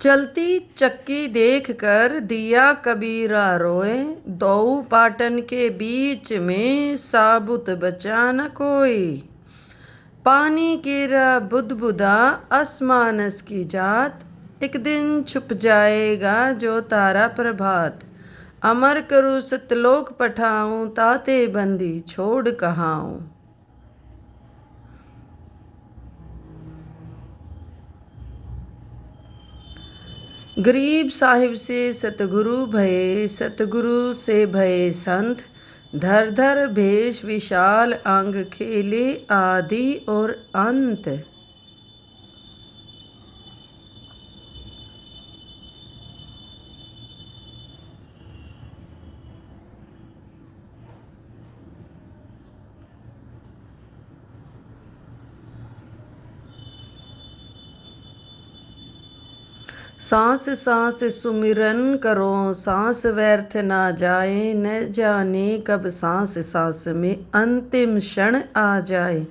चलती चक्की देखकर दिया कबीरा रोए, दो पाटन के बीच में साबुत बचा न कोई। पानी गिरा बुदबुदा आसमानस की जात, एक दिन छुप जाएगा जो तारा प्रभात। अमर करूँ सतलोक पठाऊं, ताते बंदी छोड़ कहाऊं। गरीब साहिब से सतगुरु भये, सतगुरु से भये संत। धर धर भेष विशाल अंग, खेले आदि और अंत। सांस सांस सुमिरन करो, सांस व्यर्थ ना जाए। न जाने कब सांस सांस में अंतिम क्षण आ जाए।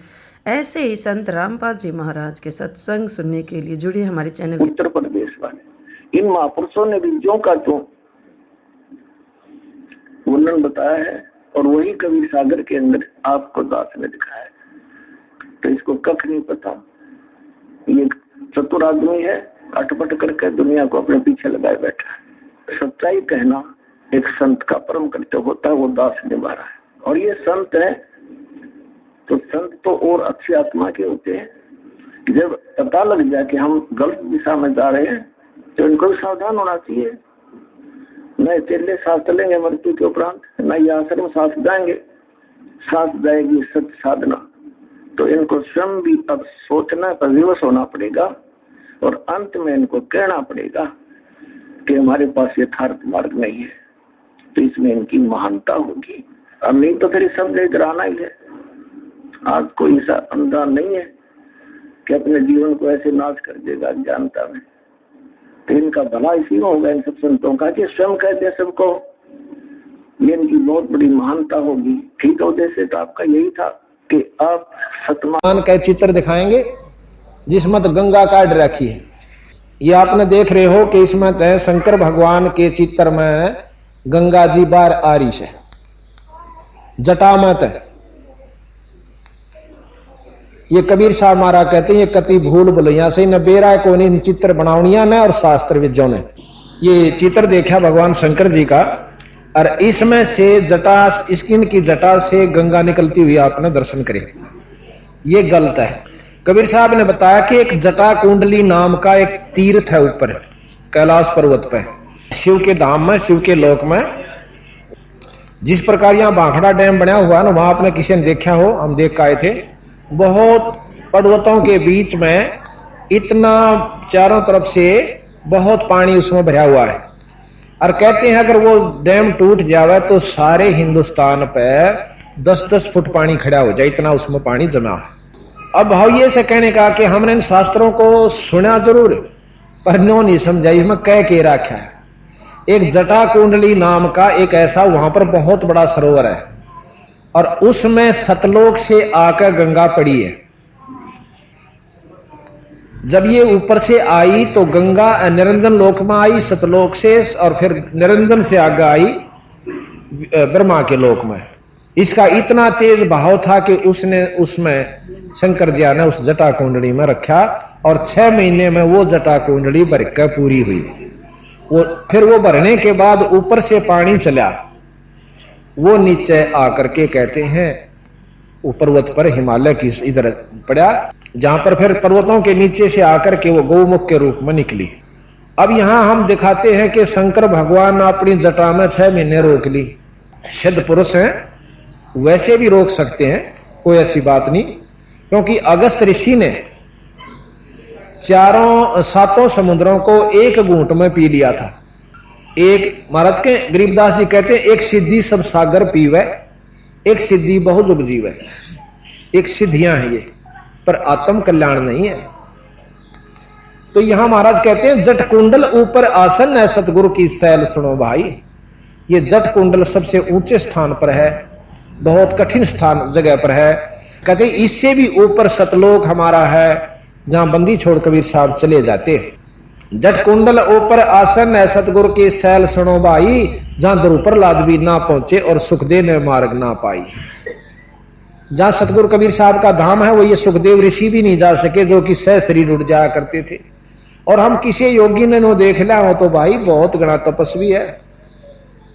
ऐसे ही संत रामपाल जी महाराज के सत्संग सुनने के लिए जुड़े हमारे चैनल के उत्तर प्रदेश वाले इन महापुरुषों ने भी जो का जो वर्णन बताया है और वही कबीर सागर के अंदर आपको दास ने दिखाया है। तो इसको कख नहीं पता, ये चतुर आदमी है, अटपट करके दुनिया को अपने पीछे लगाए बैठा है। सच्चाई कहना एक संत का परम कर्तव्य होता है, वो दास निभा रहा है। और ये संत है तो संत तो और अच्छी आत्मा के होते हैं। जब पता लग जाए कि हम गलत दिशा में जा रहे हैं तो इनको भी सावधान होना चाहिए। न चेले साथ चलेंगे मृत्यु के उपरांत, न ये आश्रम साथ जाएंगे, साथ जाएगी सत्य साधना। तो इनको स्वयं भी अब सोचना पर विवश होना पड़ेगा और अंत में इनको कहना पड़ेगा कि हमारे पास यथार्थ मार्ग नहीं है। तो इसमें इनकी महानता होगी। अब नहीं तो फिर सब इधर आना ही है। आज कोई ऐसा अनुदान नहीं है कि अपने जीवन को ऐसे नाश कर देगा जानता में। तो इनका भला इसी में होगा इन सब संतों का कि स्वयं कहते सबको, ये इनकी बहुत बड़ी महानता होगी। ठीक उद्देश्य तो आपका यही था कि आप सतमान का चित्र दिखाएंगे जिसमें तो गंगा काट रखी है। ये आपने देख रहे हो कि इसमें तो शंकर भगवान के चित्र में गंगा जी बार आ रही है, जटामत है। ये कबीर साहब महाराज कहते हैं ये कति भूल भुलैया से न बेरा को इन चित्र बनावनिया ने और शास्त्र विद्यों ने ये चित्र देखा भगवान शंकर जी का, और इसमें से जटा, स्किन की जटा से गंगा निकलती हुई आपने दर्शन करे। ये गलत है। कबीर साहब ने बताया कि एक जटा कुंडली नाम का एक तीर्थ है ऊपर कैलाश पर्वत पे, शिव के धाम में, शिव के लोक में। जिस प्रकार यहां बांखड़ा डैम बना हुआ है ना, वहां आपने किसी ने देखा हो, हम देख के आए थे। बहुत पर्वतों के बीच में इतना चारों तरफ से बहुत पानी उसमें भरा हुआ है। और कहते हैं अगर वो डैम टूट जावे तो सारे हिंदुस्तान पे 10-10 फुट पानी खड़ा हो जाए, इतना उसमें पानी जमा है। अब भाइये से कहने का कि हमने इन शास्त्रों को सुना जरूर पर नो नहीं समझा इसमें कह के रखा है। एक जटा कुंडली नाम का एक ऐसा वहां पर बहुत बड़ा सरोवर है और उसमें सतलोक से आकर गंगा पड़ी है। जब ये ऊपर से आई तो गंगा निरंजन लोक में आई सतलोक से, और फिर निरंजन से आगे आई ब्रह्मा के लोक में। इसका इतना तेज बहाव था कि उसने उसमें शंकर जी ने उस जटा कुंडली में रखा और 6 महीने में वो जटा कुंडली भरकर पूरी हुई। फिर वो भरने के बाद ऊपर से पानी चला, वो नीचे आकर के कहते हैं वो पर्वत पर हिमालय की इधर पड़ा, जहां पर फिर पर्वतों के नीचे से आकर के वो गौमुख के रूप में निकली। अब यहां हम दिखाते हैं कि शंकर भगवान ने अपनी जटा में 6 महीने रोक ली। सिद्ध पुरुष हैं, वैसे भी रोक सकते हैं, कोई ऐसी बात नहीं। क्योंकि अगस्त ऋषि ने 7 समुद्रों को एक घूंट में पी लिया था। एक महाराज के गरीबदास जी कहते हैं एक सिद्धि सब सागर पीवे, एक सिद्धि बहुत जुग जीवे। एक सिद्धियां हैं ये, पर आत्म कल्याण नहीं है। तो यहां महाराज कहते हैं जट कुंडल ऊपर आसन है सतगुरु की सैल सुनो भाई। ये जट कुंडल सबसे ऊंचे स्थान पर है, बहुत कठिन स्थान जगह पर है। कहते इससे भी ऊपर सतलोक हमारा है जहां बंदी छोड़ कबीर साहब चले जाते। जट कुंडल ऊपर आसन है सतगुरु की सैल सुनो भाई, जहां द्रुपर लाद भी ना पहुंचे और सुख देने मार्ग ना पाई। जहां सतगुरु कबीर साहब का धाम है वो ये सुखदेव ऋषि भी नहीं जा सके, जो कि सह शरीर उड़ जाया करते थे। और हम किसी योगी ने नो देख लिया हो तो भाई बहुत गणा तपस्वी है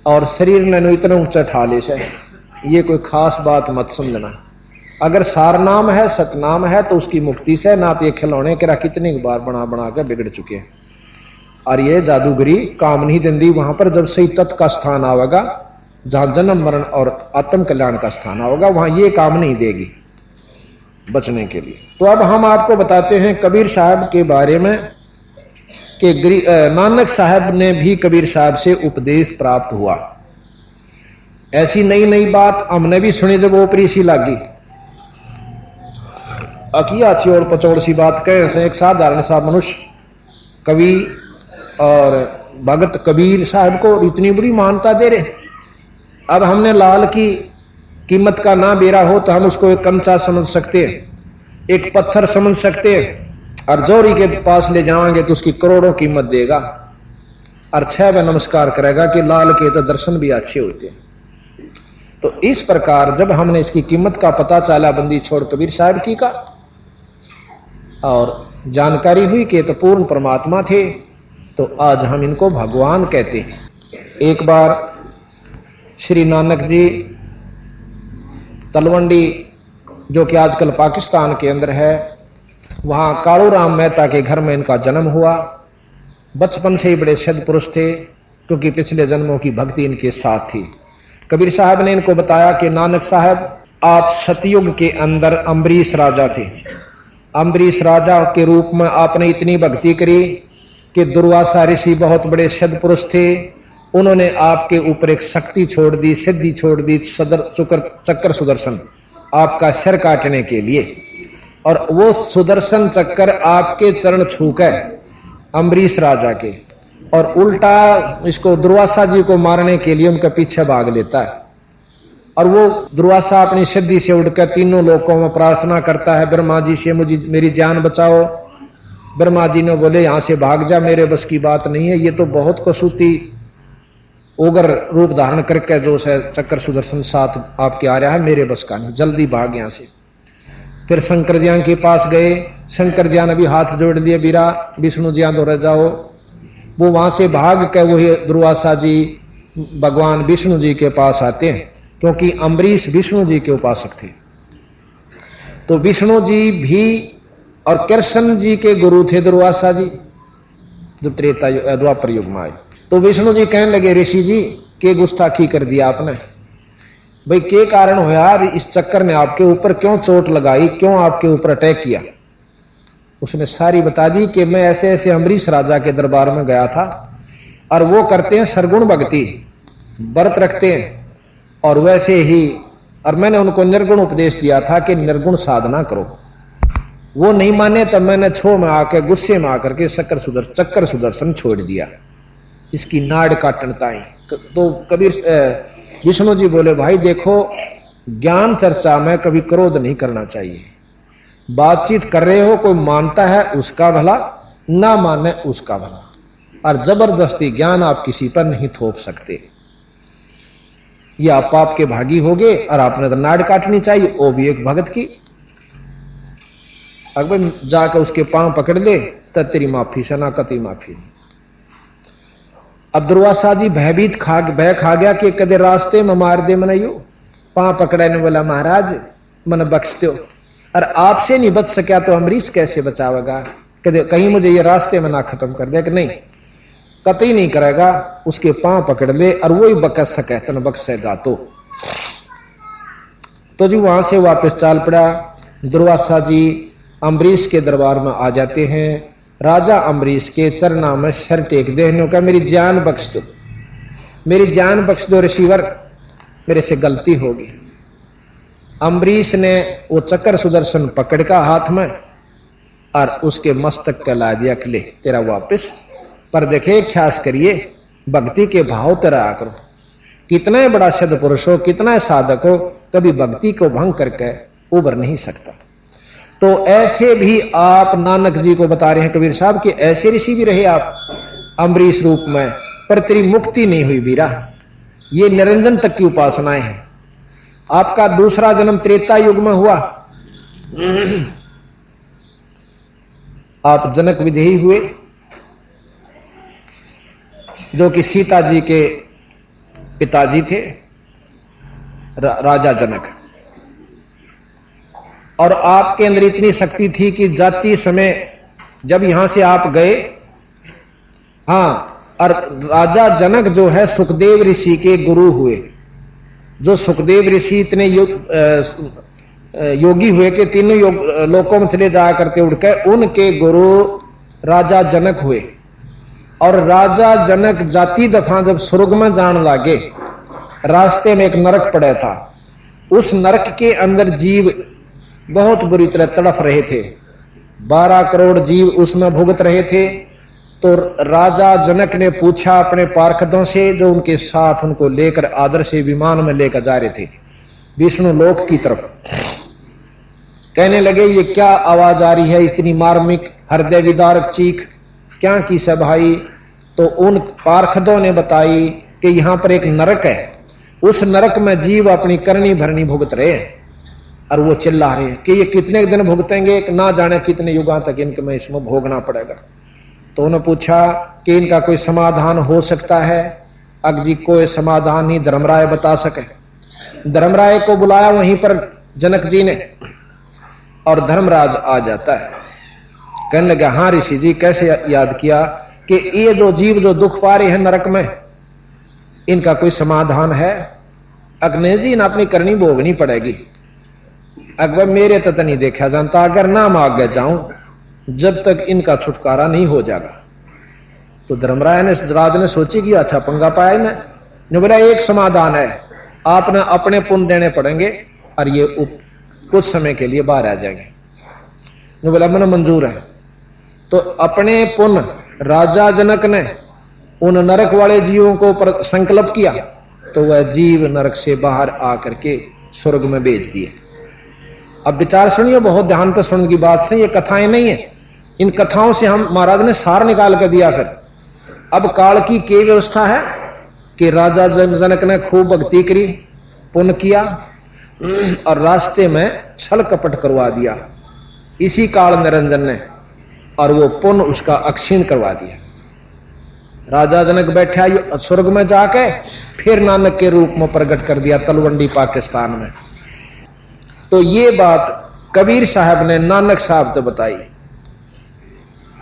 और शरीर ने नो इतना ऊंचा ठाले से, ये कोई खास बात मत समझना। अगर सार नाम है सतनाम है तो उसकी मुक्ति से ना तो ये खिलौने करा कितनी बार बना बना कर बिगड़ चुके हैं। और ये जादूगरी काम नहीं देंदी वहां पर जब सही तत्व का स्थान आवेगा, जहां जन्म मरण और आत्म कल्याण का स्थान आवेगा, वहां ये काम नहीं देगी बचने के लिए। तो अब हम आपको बताते हैं कबीर साहब के बारे में कि नानक साहब ने भी कबीर साहब से उपदेश प्राप्त हुआ। ऐसी नई नई बात हमने भी सुनी जब ऊपरी सी लागी, अकिया चोड़ पचोड़ सी बात कहे से एक साधारण सा मनुष्य कवि और भगत कबीर साहब को इतनी बुरी मान्यता दे रहे। अब हमने लाल की कीमत का ना बेरा हो तो हम उसको एक कंचा समझ सकते हैं, एक पत्थर समझ सकते हैं, और जोरी के पास ले जाएंगे तो उसकी करोड़ों कीमत देगा और 6 बार नमस्कार करेगा कि लाल के तो दर्शन भी अच्छे होते हैं। तो इस प्रकार जब हमने इसकी कीमत का पता चला बंदी छोड़ कबीर साहब की का और जानकारी हुई कि तो पूर्ण परमात्मा थे, तो आज हम इनको भगवान कहते हैं। एक बार श्री नानक जी तलवंडी जो कि आजकल पाकिस्तान के अंदर है, वहां कालूराम मेहता के घर में इनका जन्म हुआ। बचपन से ही बड़े सिद्ध पुरुष थे क्योंकि पिछले जन्मों की भक्ति इनके साथ थी। कबीर साहब ने इनको बताया कि नानक साहब आप सतयुग के अंदर अम्बरीश राजा थे। अम्बरीश राजा के रूप में आपने इतनी भक्ति करी कि दुर्वासा ऋषि बहुत बड़े सिद्ध पुरुष थे, उन्होंने आपके ऊपर एक शक्ति छोड़ दी, सिद्धि छोड़ दी, चक्कर सुदर्शन आपका सिर काटने के लिए। और वो सुदर्शन चक्कर आपके चरण छूकर अम्बरीश राजा के और उल्टा इसको दुर्वासा जी को मारने के लिए उनके पीछे भाग लेता है। और वो दुर्वासा अपनी सिद्धि से उड़कर तीनों लोकों में प्रार्थना करता है, ब्रह्मा जी से मुझे मेरी जान बचाओ। ब्रह्मा जी ने बोले यहां से भाग जा, मेरे बस की बात नहीं है, ये तो बहुत कसूती ओगर रूप धारण करके जो है चक्कर सुदर्शन साथ आपके आ रहा है, मेरे बस का नहीं, जल्दी भाग यहां से। फिर शंकर ज्ञान के पास गए, शंकर ज्ञान अभी हाथ जोड़ लिए, बीरा विष्णु ज्ञान दौड़ जाओ। वो वहां से भाग कर वही दुर्वासा जी भगवान विष्णु जी के पास आते हैं क्योंकि अम्बरीश विष्णु जी के उपासक थे। तो विष्णु जी भी और कृष्ण जी के गुरु थे दुर्वासा जी, जो त्रेता द्वापर युग में आए। तो विष्णु जी कहने लगे ऋषि जी के गुस्ताखी कर दिया आपने, भाई के कारण हो यार, इस चक्कर ने आपके ऊपर क्यों चोट लगाई, क्यों आपके ऊपर अटैक किया। उसने सारी बता दी कि मैं ऐसे ऐसे अम्बरीश राजा के दरबार में गया था और वो करते हैं सरगुण भक्ति, व्रत रखते हैं, और वैसे ही और मैंने उनको निर्गुण उपदेश दिया था कि निर्गुण साधना करो। वो नहीं माने तब मैंने छो में आकर गुस्से में आकर के चक्कर सुदर्शन छोड़ दिया, इसकी नाड़ काटनताई। तो कबीर विष्णु जी बोले भाई देखो, ज्ञान चर्चा में कभी क्रोध नहीं करना चाहिए। बातचीत कर रहे हो, कोई मानता है उसका भला, ना माने उसका भला, और जबरदस्ती ज्ञान आप किसी पर नहीं थोप सकते। ये आप पाप के भागी होगे और आपने तो नाड़ काटनी चाहिए, वो भी एक भगत की। अगर जाकर उसके पांव पकड़ ले तो तेरी माफी से ना कती माफी। अब दुर्वासा जी भयभीत भय खा गया कि कदे रास्ते में मार दे मन यू, पांव पकड़ने वाला महाराज मन बख्श दो, और आपसे नहीं बच सका तो अम्बरीश कैसे बचावेगा, कदे कहीं मुझे ये रास्ते में ना खत्म कर दे। कि नहीं, कतई नहीं करेगा, उसके पांव पकड़ ले और वो ही बकस सके तन बख्शेगा। तो जी वहां से वापस चाल पड़ा। दुर्वासा जी अम्बरीश के दरबार में आ जाते हैं। राजा अम्बरीश के चरणों में सर टेक देने का मेरी जान बख्श दो, मेरी जान बख्श दो ऋषिवर, मेरे से गलती होगी। अम्बरीश ने वो चक्कर सुदर्शन पकड़ का हाथ में और उसके मस्तक का ला दिया कि ले तेरा वापस। पर देखे ख्यास करिए, भक्ति के भाव तेरा करो। कितना बड़ा सिद्ध पुरुष हो, कितना साधक हो, कभी भक्ति को भंग करके उबर नहीं सकता। तो ऐसे भी आप नानक जी को बता रहे हैं कबीर साहब कि ऐसे ऋषि भी रहे आप अम्बरीश रूप में, पर तेरी मुक्ति नहीं हुई बीरा। ये निरंजन तक की उपासनाएं हैं। आपका दूसरा जन्म त्रेता युग में हुआ, आप जनक विदेही हुए, जो कि सीता जी के पिताजी थे, राजा जनक। और आपके अंदर इतनी शक्ति थी कि जाति समय जब यहां से आप गए, हां, और राजा जनक जो है सुखदेव ऋषि के गुरु हुए। जो सुखदेव ऋषि इतने योगी हुए कि तीनों लोकों में चले जाया करते उड़ के, उनके गुरु राजा जनक हुए। और राजा जनक जाति दफा जब स्वर्ग में जान लागे, रास्ते में एक नरक पड़ा था। उस नरक के अंदर जीव बहुत बुरी तरह तड़फ रहे थे। 12 करोड़ जीव उसमें भुगत रहे थे। तो राजा जनक ने पूछा अपने पार्षदों से, जो उनके साथ उनको लेकर आदर से विमान में लेकर जा रहे थे विष्णु लोक की तरफ। कहने लगे, ये क्या आवाज आ रही है, इतनी मार्मिक हृदय विदारक चीख, क्या की सब भाई? तो उन पार्षदों ने बताई कि यहां पर एक नरक है, उस नरक में जीव अपनी करनी भरनी भुगत रहे हैं। और वो चिल्ला रहे हैं कि ये कितने दिन भुगतेंगे, ना जाने कितने युगों तक इनको में इसमें भोगना पड़ेगा। तो उन्होंने पूछा कि इनका कोई समाधान हो सकता है? अग जी कोई समाधान नहीं धर्मराय बता सके। धर्मराय को बुलाया वहीं पर जनक जी ने, और धर्मराज आ जाता है। कहने लगा, हाँ ऋषि जी, कैसे याद किया कि ये जो जीव जो दुख पा रहे हैं नरक में, इनका कोई समाधान है? अग्नि जी ने अपनी करनी भोगनी पड़ेगी। अकबर मेरे तो नहीं देखा जानता, अगर ना मांग जाऊं जब तक इनका छुटकारा नहीं हो जाएगा। तो धर्मराय ने राज ने सोची कि अच्छा पंगा पाया इन्हें। बोला एक समाधान है, आपने अपने पुण्य देने पड़ेंगे और ये कुछ समय के लिए बाहर आ जाएंगे। बोला मैंने मंजूर है। तो अपने पुण्य राजा जनक ने उन नरक वाले जीवों को संकल्प किया, तो वह जीव नरक से बाहर आकर के स्वर्ग में भेज दिए। अब विचार सुनिए, बहुत ध्यान पर सुनने की बात से, ये कथाएं नहीं है। इन कथाओं से हम महाराज ने सार निकाल कर दिया। फिर अब काल की क्या व्यवस्था है कि राजा जनक ने खूब भक्ति करी, पुण्य किया और रास्ते में छल कपट करवा दिया इसी काल निरंजन ने, और वो पुण्य उसका अक्षीण करवा दिया। राजा जनक बैठा स्वर्ग में जाके फिर नानक के रूप में प्रकट कर दिया तलवंडी पाकिस्तान में। तो ये बात कबीर साहब ने नानक साहब तो बताई।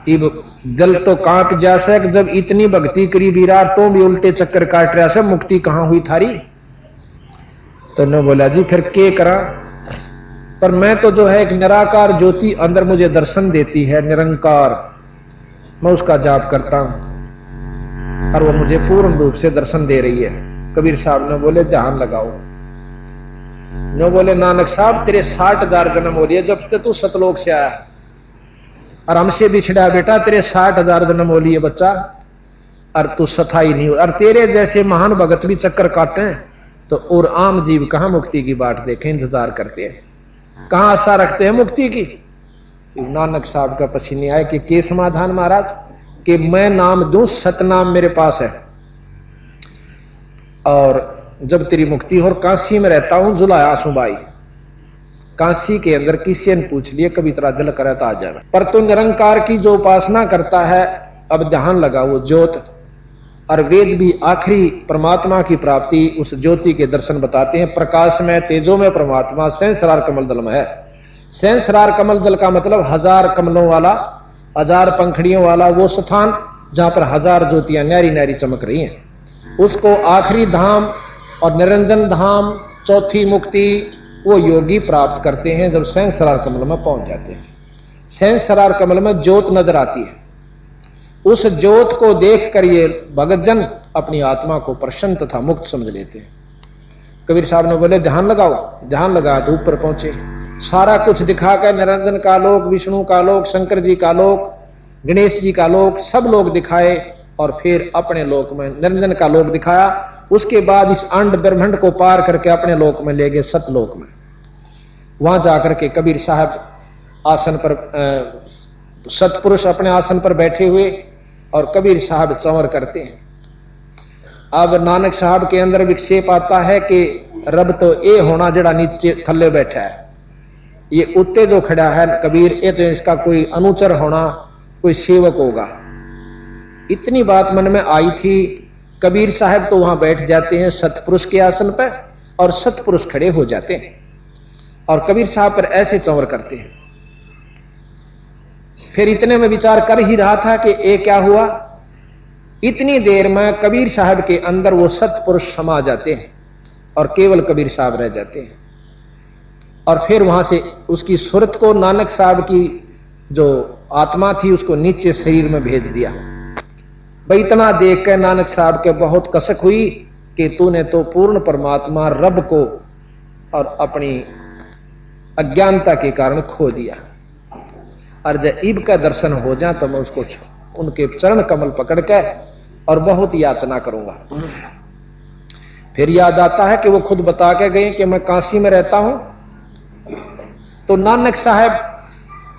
इब दिल तो कांप जैसे जब इतनी भक्ति करी बीरार, तो भी उल्टे चक्कर काट रहा से, मुक्ति कहां हुई थारी? तो न बोला जी फिर के करा, पर मैं तो जो है एक निराकार ज्योति अंदर मुझे दर्शन देती है, निरंकार, मैं उसका जाप करता हूं और वो मुझे पूर्ण रूप से दर्शन दे रही है। कबीर साहब ने बोले ध्यान लगाओ। न बोले नानक साहब तेरे 60,000 जन्म हो लिए जब तक तू सतलोक से आया, और हमसे बिछड़ा बेटा तेरे 60,000 जन्म हो लिए बच्चा, और तू सथाई नहीं हो। और तेरे जैसे महान भगत भी चक्कर काटते हैं, तो और आम जीव कहां मुक्ति की बाट देखें, इंतजार करते हैं, कहां आशा रखते हैं मुक्ति की। नानक साहब का पसीने आए कि के समाधान महाराज, कि मैं नाम दूं, सतनाम मेरे पास है, और जब तेरी मुक्ति हो, काशी में रहता हूं जुलाया सुबाई, काशी के अंदर किसी ने पूछ लिया कभी तेरा दिल करे तो आ जाना। पर तू निरंकार की जो उपासना करता है, अब ध्यान लगा, वो ज्योत और वेद भी आखिरी परमात्मा की प्राप्ति उस ज्योति के दर्शन बताते हैं। प्रकाश में तेजो में परमात्मा सहस्रार कमल दल में है। सहस्रार कमल दल का मतलब 1000 कमलों वाला, 1000 पंखड़ियों वाला वो स्थान जहां पर 1000 ज्योतियां न्यारी न्यारी चमक रही हैं, उसको आखिरी धाम और निरंजन धाम, चौथी मुक्ति, वो योगी प्राप्त करते हैं जब सहस्रार कमल में पहुंच जाते हैं। सहस्रार कमल में ज्योत नजर आती है, उस ज्योत को देखकर ये भगतजन अपनी आत्मा को प्रसन्न तथा मुक्त समझ लेते हैं। कबीर साहब ने बोले ध्यान लगाओ, ध्यान लगा तो ऊपर पहुंचे। सारा कुछ दिखाकर निरंजन का लोक, विष्णु का लोक, शंकर जी का लोक, गणेश जी का लोक, सब लोग दिखाए, और फिर अपने लोक में निरंजन का लोक दिखाया। उसके बाद इस अंड ब्रह्मांड को पार करके अपने लोक में ले गए, सतलोक में। वहां जाकर के कबीर साहब आसन पर सतपुरुष अपने आसन पर बैठे हुए और कबीर साहब चंवर करते हैं। अब नानक साहब के अंदर विक्षेप आता है कि रब तो ये होना जड़ा नीचे थल्ले बैठा है, ये उत्ते जो खड़ा है कबीर, ये तो इसका कोई अनुचर होना, कोई सेवक होगा। इतनी बात मन में आई थी। कबीर साहब तो वहां बैठ जाते हैं सतपुरुष के आसन पर और सतपुरुष खड़े हो जाते हैं और कबीर साहब पर ऐसे चंवर करते हैं। फिर इतने में विचार कर ही रहा था कि ये क्या हुआ। इतनी देर में कबीर साहब के अंदर वो सतपुरुष समा जाते हैं और केवल कबीर साहब रह जाते हैं। और फिर वहां से उसकी सूरत को नानक साहब की जो आत्मा थी उसको नीचे शरीर में भेज दिया। भाई इतना देख कर नानक साहब के बहुत कसक हुई कि तूने तो पूर्ण परमात्मा रब को और अपनी अज्ञानता के कारण खो दिया, और जब ईब का दर्शन हो जाए तो मैं उसको उनके चरण कमल पकड़ के और बहुत याचना करूंगा। फिर याद आता है कि वो खुद बता के गए कि मैं काशी में रहता हूं। तो नानक साहब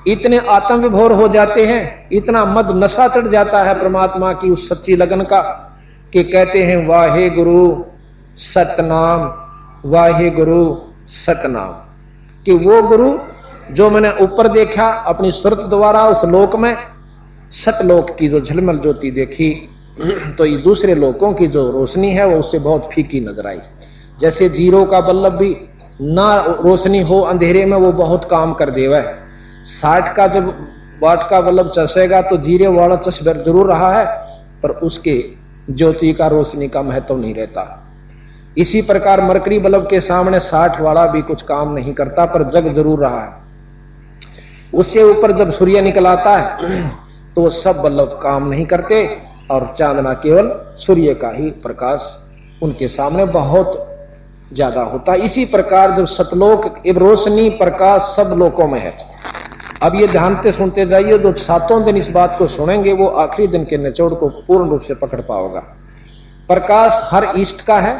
इतने आत्म विभोर हो जाते हैं, इतना मद नशा चढ़ जाता है परमात्मा की उस सच्ची लगन का कि कहते हैं वाहे गुरु सतनाम, वाहे गुरु सतनाम। कि वो गुरु जो मैंने ऊपर देखा अपनी सुरत द्वारा उस लोक में, सतलोक की जो झलमल ज्योति देखी, तो ये दूसरे लोकों की जो रोशनी है वो उससे बहुत फीकी नजर आई। जैसे जीरो का बल्लभ भी ना रोशनी हो अंधेरे में वो बहुत काम कर देवा है। 60 का जब वाट का बल्लभ चसेगा तो जीरे वाला चस जरूर रहा है, पर उसके ज्योति का रोशनी का महत्व नहीं रहता। इसी प्रकार मरकरी बल्ब के सामने 60 वाला भी कुछ काम नहीं करता, पर जग जरूर रहा है। उससे ऊपर जब सूर्य निकल आता है तो वो सब बल्ब काम नहीं करते और चांदना केवल सूर्य का ही प्रकाश उनके सामने बहुत ज्यादा होता है। इसी प्रकार जब सतलोक रोशनी प्रकाश सब लोकों में है। अब ये ध्यान से सुनते जाइए, जो 7 दिन इस बात को सुनेंगे वो आखिरी दिन के निचोड़ को पूर्ण रूप से पकड़ पाओगा। प्रकाश हर इष्ट का है,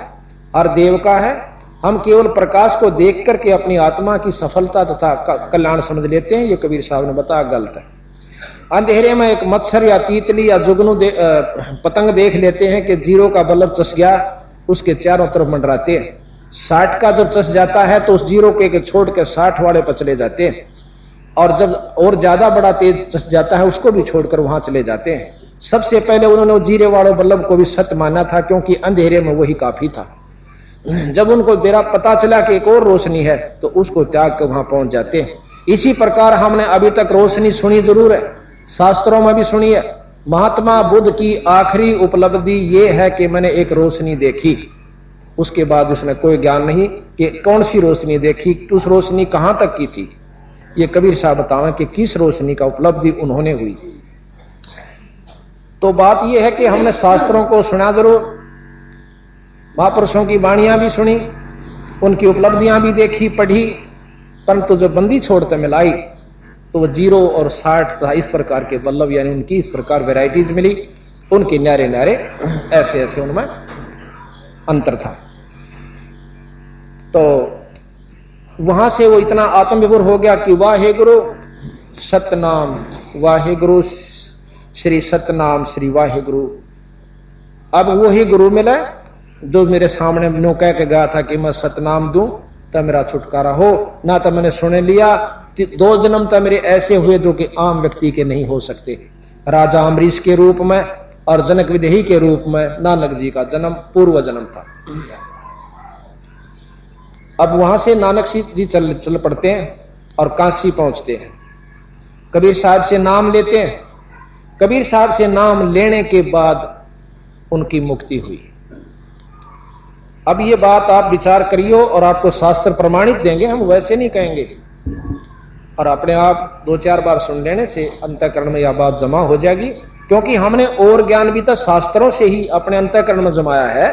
हर देव का है। हम केवल प्रकाश को देख करके अपनी आत्मा की सफलता तथा कल्याण समझ लेते हैं, ये कबीर साहब ने बताया गलत है। अंधेरे में एक मच्छर या तीतली या जुगनू पतंग देख लेते हैं कि जीरो का बल्ब चस गया, उसके चारों तरफ मंडराते हैं। 60 का जब चस जाता है तो उस जीरो के छोड़ के 60 वाले पर चले जाते हैं, और जब और ज्यादा बड़ा तेज चस जाता है उसको भी छोड़कर वहां चले जाते हैं। सबसे पहले उन्होंने जीरे वाले बल्लभ को भी सत्य माना था, क्योंकि अंधेरे में वही काफी था। जब उनको मेरा पता चला कि एक और रोशनी है तो उसको त्याग कर वहां पहुंच जाते हैं। इसी प्रकार हमने अभी तक रोशनी सुनी जरूर है, शास्त्रों में भी सुनी है। महात्मा बुद्ध की आखिरी उपलब्धि यह है कि मैंने एक रोशनी देखी। उसके बाद उसने कोई ज्ञान नहीं कि कौन सी रोशनी देखी, उस रोशनी कहां तक की थी। ये कबीर साहब बतावें कि किस रोशनी का उपलब्धि उन्होंने हुई। तो बात यह है कि हमने शास्त्रों को सुना जरूर, महापुरुषों की वाणियां भी सुनी, उनकी उपलब्धियां भी देखी पढ़ी, परंतु जब बंदी छोड़ते मिलाई तो वो 0 और 60 था। इस प्रकार के बल्लभ यानी उनकी इस प्रकार वैरायटीज मिली, उनके न्यारे न्यारे ऐसे ऐसे उनमें अंतर था। तो वहां से वो इतना आत्मविभोर हो गया कि वाहे गुरु सतनाम, वाहे गुरु श्री सतनाम श्री वाहे गुरु। अब वही गुरु मिला जो मेरे सामने नो कह के गया था कि मैं सतनाम दूं तो मेरा छुटकारा हो, ना तो मैंने सुने लिया। 2 जन्म तो मेरे ऐसे हुए जो कि आम व्यक्ति के नहीं हो सकते। राजा अम्बरीश के रूप में और जनक विदेही के रूप में नानक जी का जन्म पूर्व जन्म था। अब वहां से नानक जी चल पड़ते हैं और काशी पहुंचते हैं। कबीर साहब से नाम लेते हैं। कबीर साहब से नाम लेने के बाद उनकी मुक्ति हुई। अब ये बात आप विचार करियो और आपको शास्त्र प्रमाणित देंगे, हम वैसे नहीं कहेंगे। और अपने आप 2-4 बार सुन लेने से अंतःकरण में यह बात जमा हो जाएगी, क्योंकि हमने और ज्ञान भी तो शास्त्रों से ही अपने अंतःकरण में जमाया है,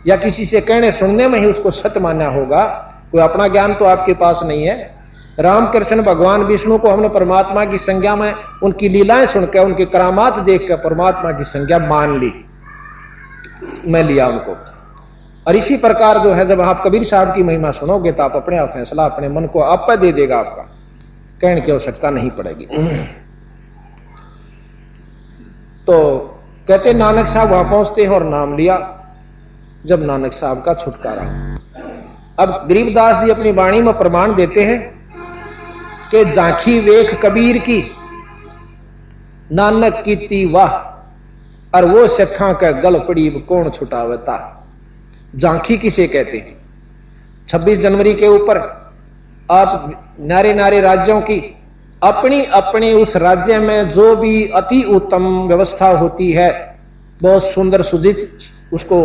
या किसी से कहने सुनने में ही उसको सत्य मानना होगा। कोई अपना ज्ञान तो आपके पास नहीं है। रामकृष्ण भगवान विष्णु को हमने परमात्मा की संज्ञा में उनकी लीलाएं सुनकर, उनकी करामात देखकर परमात्मा की संज्ञा मान ली, मैं लिया उनको। और इसी प्रकार जो है, जब आप कबीर साहब की महिमा सुनोगे तो आप अपने आप फैसला अपने मन को आप पर दे देगा आपका। कहने की आवश्यकता नहीं पड़ेगी। तो कहते नानक साहब वहां पहुंचते हैं और नाम लिया। जब नानक साहब का छुटकारा, अब गरीबदास जी अपनी वाणी में प्रमाण देते हैं कि झांकी वेख कबीर की, नानक कीती वाह, और वो सिखा का गल पड़ी कौन छुटावता। झांकी किसे कहते हैं? 26 जनवरी के ऊपर आप नारे नारे राज्यों की अपनी अपनी उस राज्य में जो भी अति उत्तम व्यवस्था होती है, बहुत सुंदर सुजित उसको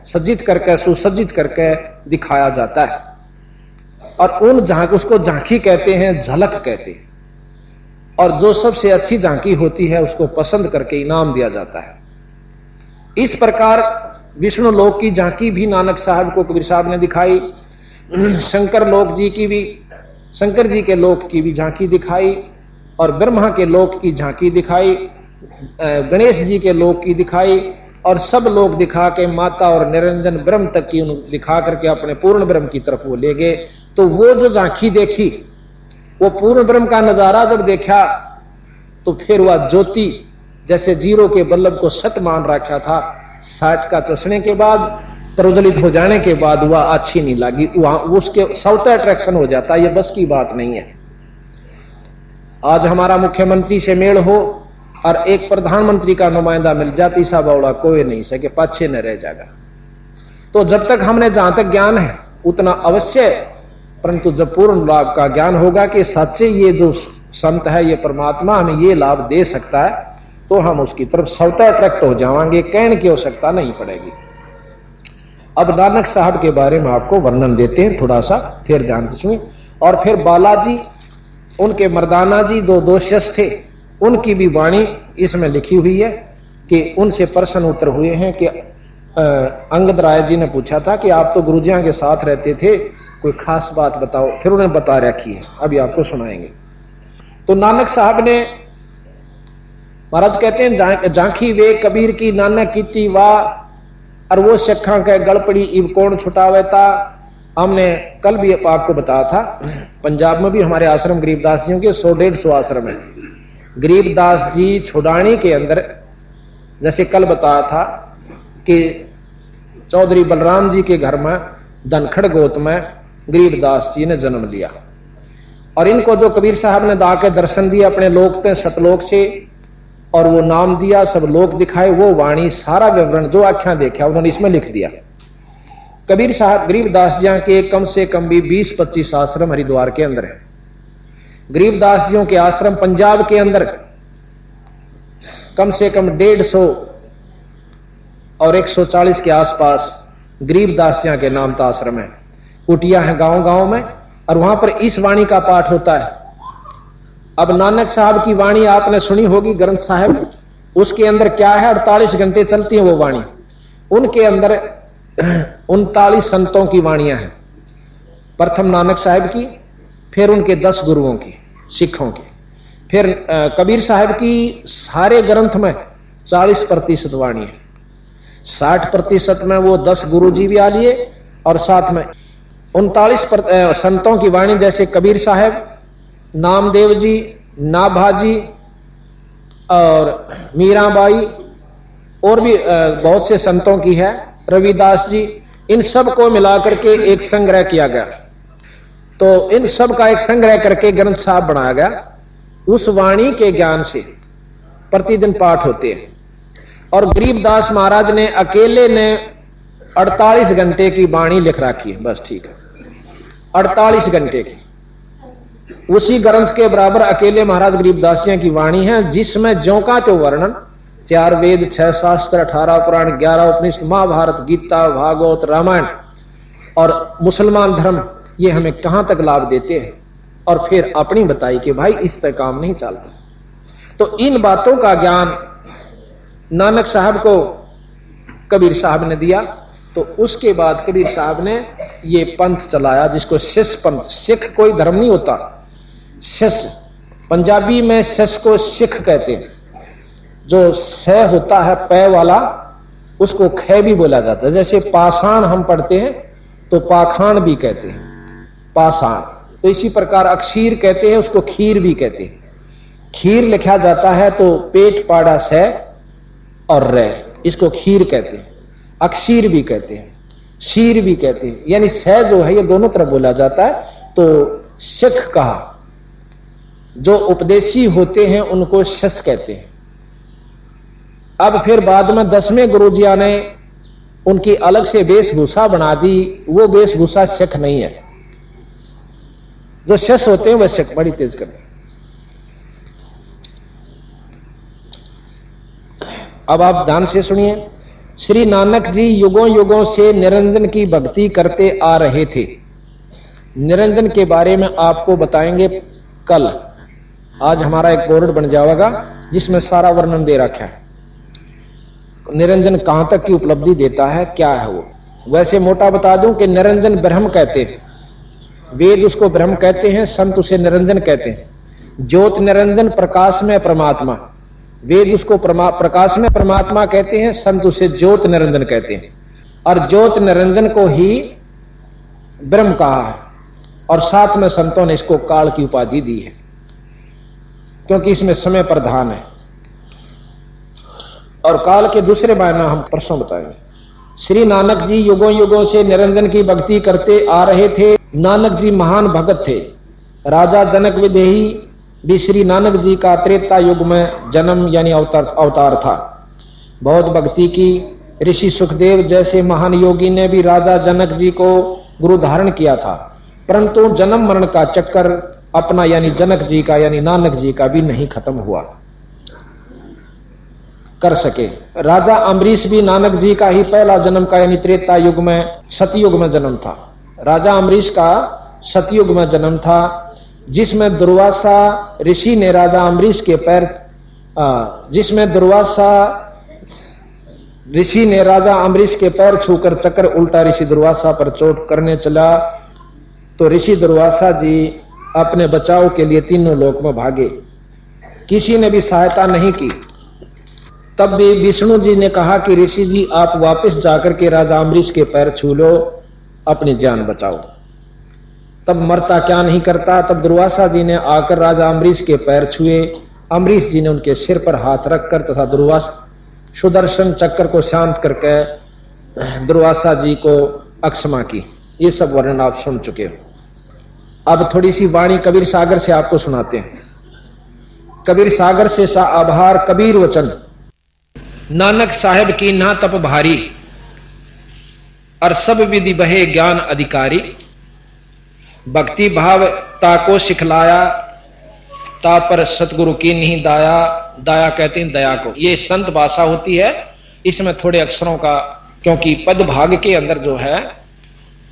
सज्जित करके सुसज्जित करके दिखाया जाता है, और उन उसको झांकी कहते हैं, झलक कहते हैं। और जो सबसे अच्छी झांकी होती है उसको पसंद करके इनाम दिया जाता है। इस प्रकार विष्णु लोक की झांकी भी नानक साहब को कबीर साहब ने दिखाई, शंकर लोक जी की भी, शंकर जी के लोक की भी झांकी दिखाई, और ब्रह्मा के लोक की झांकी दिखाई, गणेश जी के लोक की दिखाई, और सब लोग दिखा के माता और निरंजन ब्रह्म तक की दिखा करके अपने पूर्ण ब्रह्म की तरफ वो ले गए। तो वो जो झांकी देखी, वो पूर्ण ब्रह्म का नजारा जब देखा, तो फिर वह ज्योति जैसे जीरो के बल्लभ को सत मान रखा था, 60 का चसने के बाद, प्रज्वलित हो जाने के बाद वह अच्छी नहीं लगी, वहां उसके सौता अट्रैक्शन हो जाता। यह बस की बात नहीं है। आज हमारा मुख्यमंत्री से मेल हो और एक प्रधानमंत्री का नुमाइंदा मिल जाती, सा बावड़ा कोई नहीं सके, पाछे न रह जाएगा। तो जब तक हमने जहां तक ज्ञान है उतना अवश्य, परंतु जब पूर्ण लाभ का ज्ञान होगा कि सच्चे ये जो संत है, ये परमात्मा हमें ये लाभ दे सकता है, तो हम उसकी तरफ स्वतः अट्रैक्ट हो जाएंगे, कहने की आवश्यकता नहीं पड़ेगी। अब नानक साहब के बारे में आपको वर्णन देते हैं थोड़ा सा, फिर ध्यान से सुनिए। और फिर बालाजी, उनके मर्दाना जी दो शिष्य थे, उनकी भी वाणी इसमें लिखी हुई है कि उनसे प्रश्न उत्तर हुए हैं कि अंगद राय जी ने पूछा था कि आप तो गुरुजियां के साथ रहते थे, कोई खास बात बताओ। फिर उन्हें बता रखी है, अभी आपको सुनाएंगे। तो नानक साहब ने, महाराज कहते हैं, झांकी वे कबीर की, नानक कीती वाह, और वो सिखा के गड़पड़ी इब कौन छुटावेता। हमने कल भी आपको बताया था, पंजाब में भी हमारे आश्रम गरीबदास जी के 100-150 आश्रम है। गरीबदास जी छुड़ानी के अंदर, जैसे कल बताया था कि चौधरी बलराम जी के घर में धनखड़ गोत में गरीबदास जी ने जन्म लिया, और इनको जो कबीर साहब ने दा के दर्शन दिए अपने लोक थे सतलोक से, और वो नाम दिया, सब लोग दिखाए, वो वाणी सारा विवरण जो आख्या देखा उन्होंने इसमें लिख दिया। कबीर साहब गरीबदास जी के कम से कम भी 20-25 आश्रम हरिद्वार के अंदर है। गरीबदास जियों के आश्रम पंजाब के अंदर कम से कम 150 और 140 के आसपास गरीबदास जियों के नाम का आश्रम है। कुटिया है गांव-गांव में, और वहां पर इस वाणी का पाठ होता है। अब नानक साहब की वाणी आपने सुनी होगी, ग्रंथ साहब, उसके अंदर क्या है, 48 घंटे चलती है वो वाणी। उनके अंदर 39 संतों की वाणियां हैं। प्रथम नानक साहब की, फिर उनके 10 गुरुओं की, सिखों की, फिर कबीर साहब की सारे ग्रंथ में 40% वाणी है। 60% में वो 10 गुरु जी भी आ लिए, और साथ में 39 संतों की वाणी, जैसे कबीर साहब, नामदेव जी, नाभाजी और मीराबाई, और भी बहुत से संतों की है, रविदास जी, इन सब को मिलाकर के एक संग्रह किया गया। तो इन सब का एक संग्रह करके ग्रंथ साहब बनाया गया। उस वाणी के ज्ञान से प्रतिदिन पाठ होते हैं। और गरीबदास महाराज ने अकेले ने 48 घंटे की वाणी लिख रखी है, बस ठीक है, 48 घंटे की। उसी ग्रंथ के बराबर अकेले महाराज गरीबदास जी की वाणी है, जिसमें ज्यों का त्यों वर्णन, 4 वेद, 6 शास्त्र, 18 पुराण, 11 उपनिषद, महाभारत, गीता, भागवत, रामायण और मुसलमान धर्म, ये हमें कहां तक लाभ देते हैं। और फिर अपनी बताई कि भाई इस पर काम नहीं चलता। तो इन बातों का ज्ञान नानक साहब को कबीर साहब ने दिया। तो उसके बाद कबीर साहब ने ये पंथ चलाया, जिसको शिष्य पंथ। सिख कोई धर्म नहीं होता, शिष्य, पंजाबी में शिष्य को सिख कहते हैं। जो स होता है पै वाला, उसको ख भी बोला जाता है। जैसे पाषाण हम पढ़ते हैं तो पाखाण भी कहते हैं, पाषाण। तो इसी प्रकार अक्षीर कहते हैं, उसको खीर भी कहते हैं। खीर लिखा जाता है तो पेट पाड़ा से और रे, इसको खीर कहते हैं। अक्षीर भी कहते हैं, शीर भी कहते हैं, यानी से जो है ये दोनों तरफ बोला जाता है। तो सिख कहा, जो उपदेशी होते हैं उनको शस कहते हैं। अब फिर बाद में 10वें गुरुजिया ने उनकी अलग से वेशभूषा बना दी, वो वेशभूषा सिख नहीं है। जो शस होते हैं वह सिख। बड़ी तेज करते। अब आप ध्यान से सुनिए। श्री नानक जी युगों युगों से निरंजन की भक्ति करते आ रहे थे। निरंजन के बारे में आपको बताएंगे कल। आज हमारा एक बोर्ड बन जाएगा जिसमें सारा वर्णन दे रखा है, निरंजन कहां तक की उपलब्धि देता है, क्या है वो। वैसे मोटा बता दूं कि निरंजन ब्रह्म कहते हैं, वेद उसको ब्रह्म कहते हैं, संत उसे निरंजन कहते हैं। ज्योत निरंजन प्रकाश में परमात्मा, वेद उसको प्रकाश में परमात्मा कहते हैं, संत उसे ज्योत निरंजन कहते हैं। और ज्योत निरंजन को ही ब्रह्म कहा है, और साथ में संतों ने इसको काल की उपाधि दी है, क्योंकि इसमें समय प्रधान है। और काल के दूसरे मायने हम परसों बताएंगे। श्री नानक जी युगों युगों से निरंजन की भक्ति करते आ रहे थे। नानक जी महान भगत थे। राजा जनक विदेही भी श्री नानक जी का त्रेता युग में जन्म यानी अवतार था। बहुत भक्ति की। ऋषि सुखदेव जैसे महान योगी ने भी राजा जनक जी को गुरु धारण किया था, परंतु जन्म मरण का चक्कर अपना यानी जनक जी का यानी नानक जी का भी नहीं खत्म हुआ कर सके। राजा अम्बरीश भी नानक जी का ही पहला जन्म का यानी त्रेता युग में सतयुग में जन्म था। राजा अम्बरीश का सतयुग में जन्म था, जिसमें दुर्वासा ऋषि ने राजा अम्बरीश के पैर जिसमें दुर्वासा ऋषि ने राजा अम्बरीश के पैर छूकर चक्कर उल्टा ऋषि दुर्वासा पर चोट करने चला, तो ऋषि दुर्वासा जी अपने बचाव के लिए तीनों लोक में भागे। किसी ने भी सहायता नहीं की। तब भी विष्णु जी ने कहा कि ऋषि जी आप वापस जाकर के राजा अम्बरीश के पैर छू लो, अपनी जान बचाओ। तब मरता क्या नहीं करता। तब दुर्वासा जी ने आकर राजा अम्बरीश के पैर छुए। अम्बरीश जी ने उनके सिर पर हाथ रखकर तथा दुर्वासा सुदर्शन चक्र को शांत करके दुर्वासा जी को अक्षमा की। ये सब वर्णन आप सुन चुके हो। अब थोड़ी सी वाणी कबीर सागर से आपको सुनाते हैं। कबीर सागर से सा आभार कबीर वचन। नानक साहेब की ना तप भारी, और सब विधि बहे ज्ञान अधिकारी। भक्ति भाव ताको सिखलाया, ता पर सतगुरु की नहीं दाया। दाया कहते हैं दया को। ये संत भाषा होती है। इसमें थोड़े अक्षरों का, क्योंकि पद भाग के अंदर जो है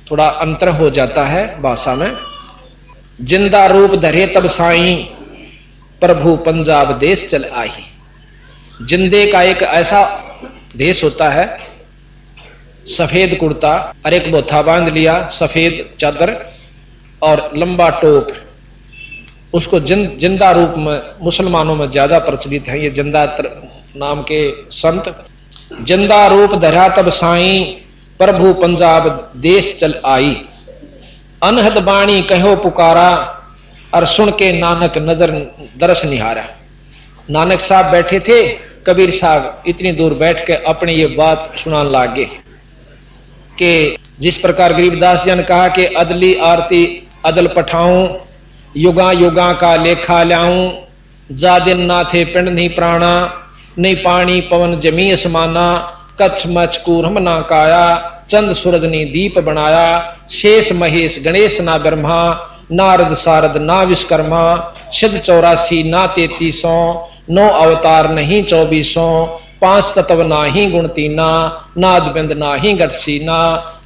थोड़ा अंतर हो जाता है भाषा में। जिंदा रूप धरे तब साईं, प्रभु पंजाब देश चल आई। जिंदे का एक ऐसा भेष होता है, सफेद कुर्ता और एक बोथा बांध लिया, सफेद चादर और लंबा टोप। उसको जिंदा रूप में मुसलमानों में ज्यादा प्रचलित है ये जिंदा नाम के संत। जिंदा रूप धरा तब साईं, प्रभु पंजाब देश चल आई। अनहद बाणी कहो पुकारा, और सुन के नानक नजर दरस निहारा। नानक साहब बैठे थे, कबीर साहब इतनी दूर बैठ के अपनी ये बात सुनाने लागे कि जिस प्रकार गरीबदास जी ने कहा कि अदली आरती अदल पठाऊं, युगा युगा का लेखा ल्याऊं। जा दिन ना थे पिंड नहीं प्राणा, नहीं पानी पवन जमी समाना। कच्छ मच कूरम ना काया, चंद सूरज ने दीप बनाया। शेष महेश गणेश ना ब्रह्मा, नारद सारद ना विश्वकर्मा। सिद्ध 84 ना 3300, 9 अवतार नहीं 2400। 5 तत्व ना ही गुण तीना, नाद बिंद ना ही गटसीना।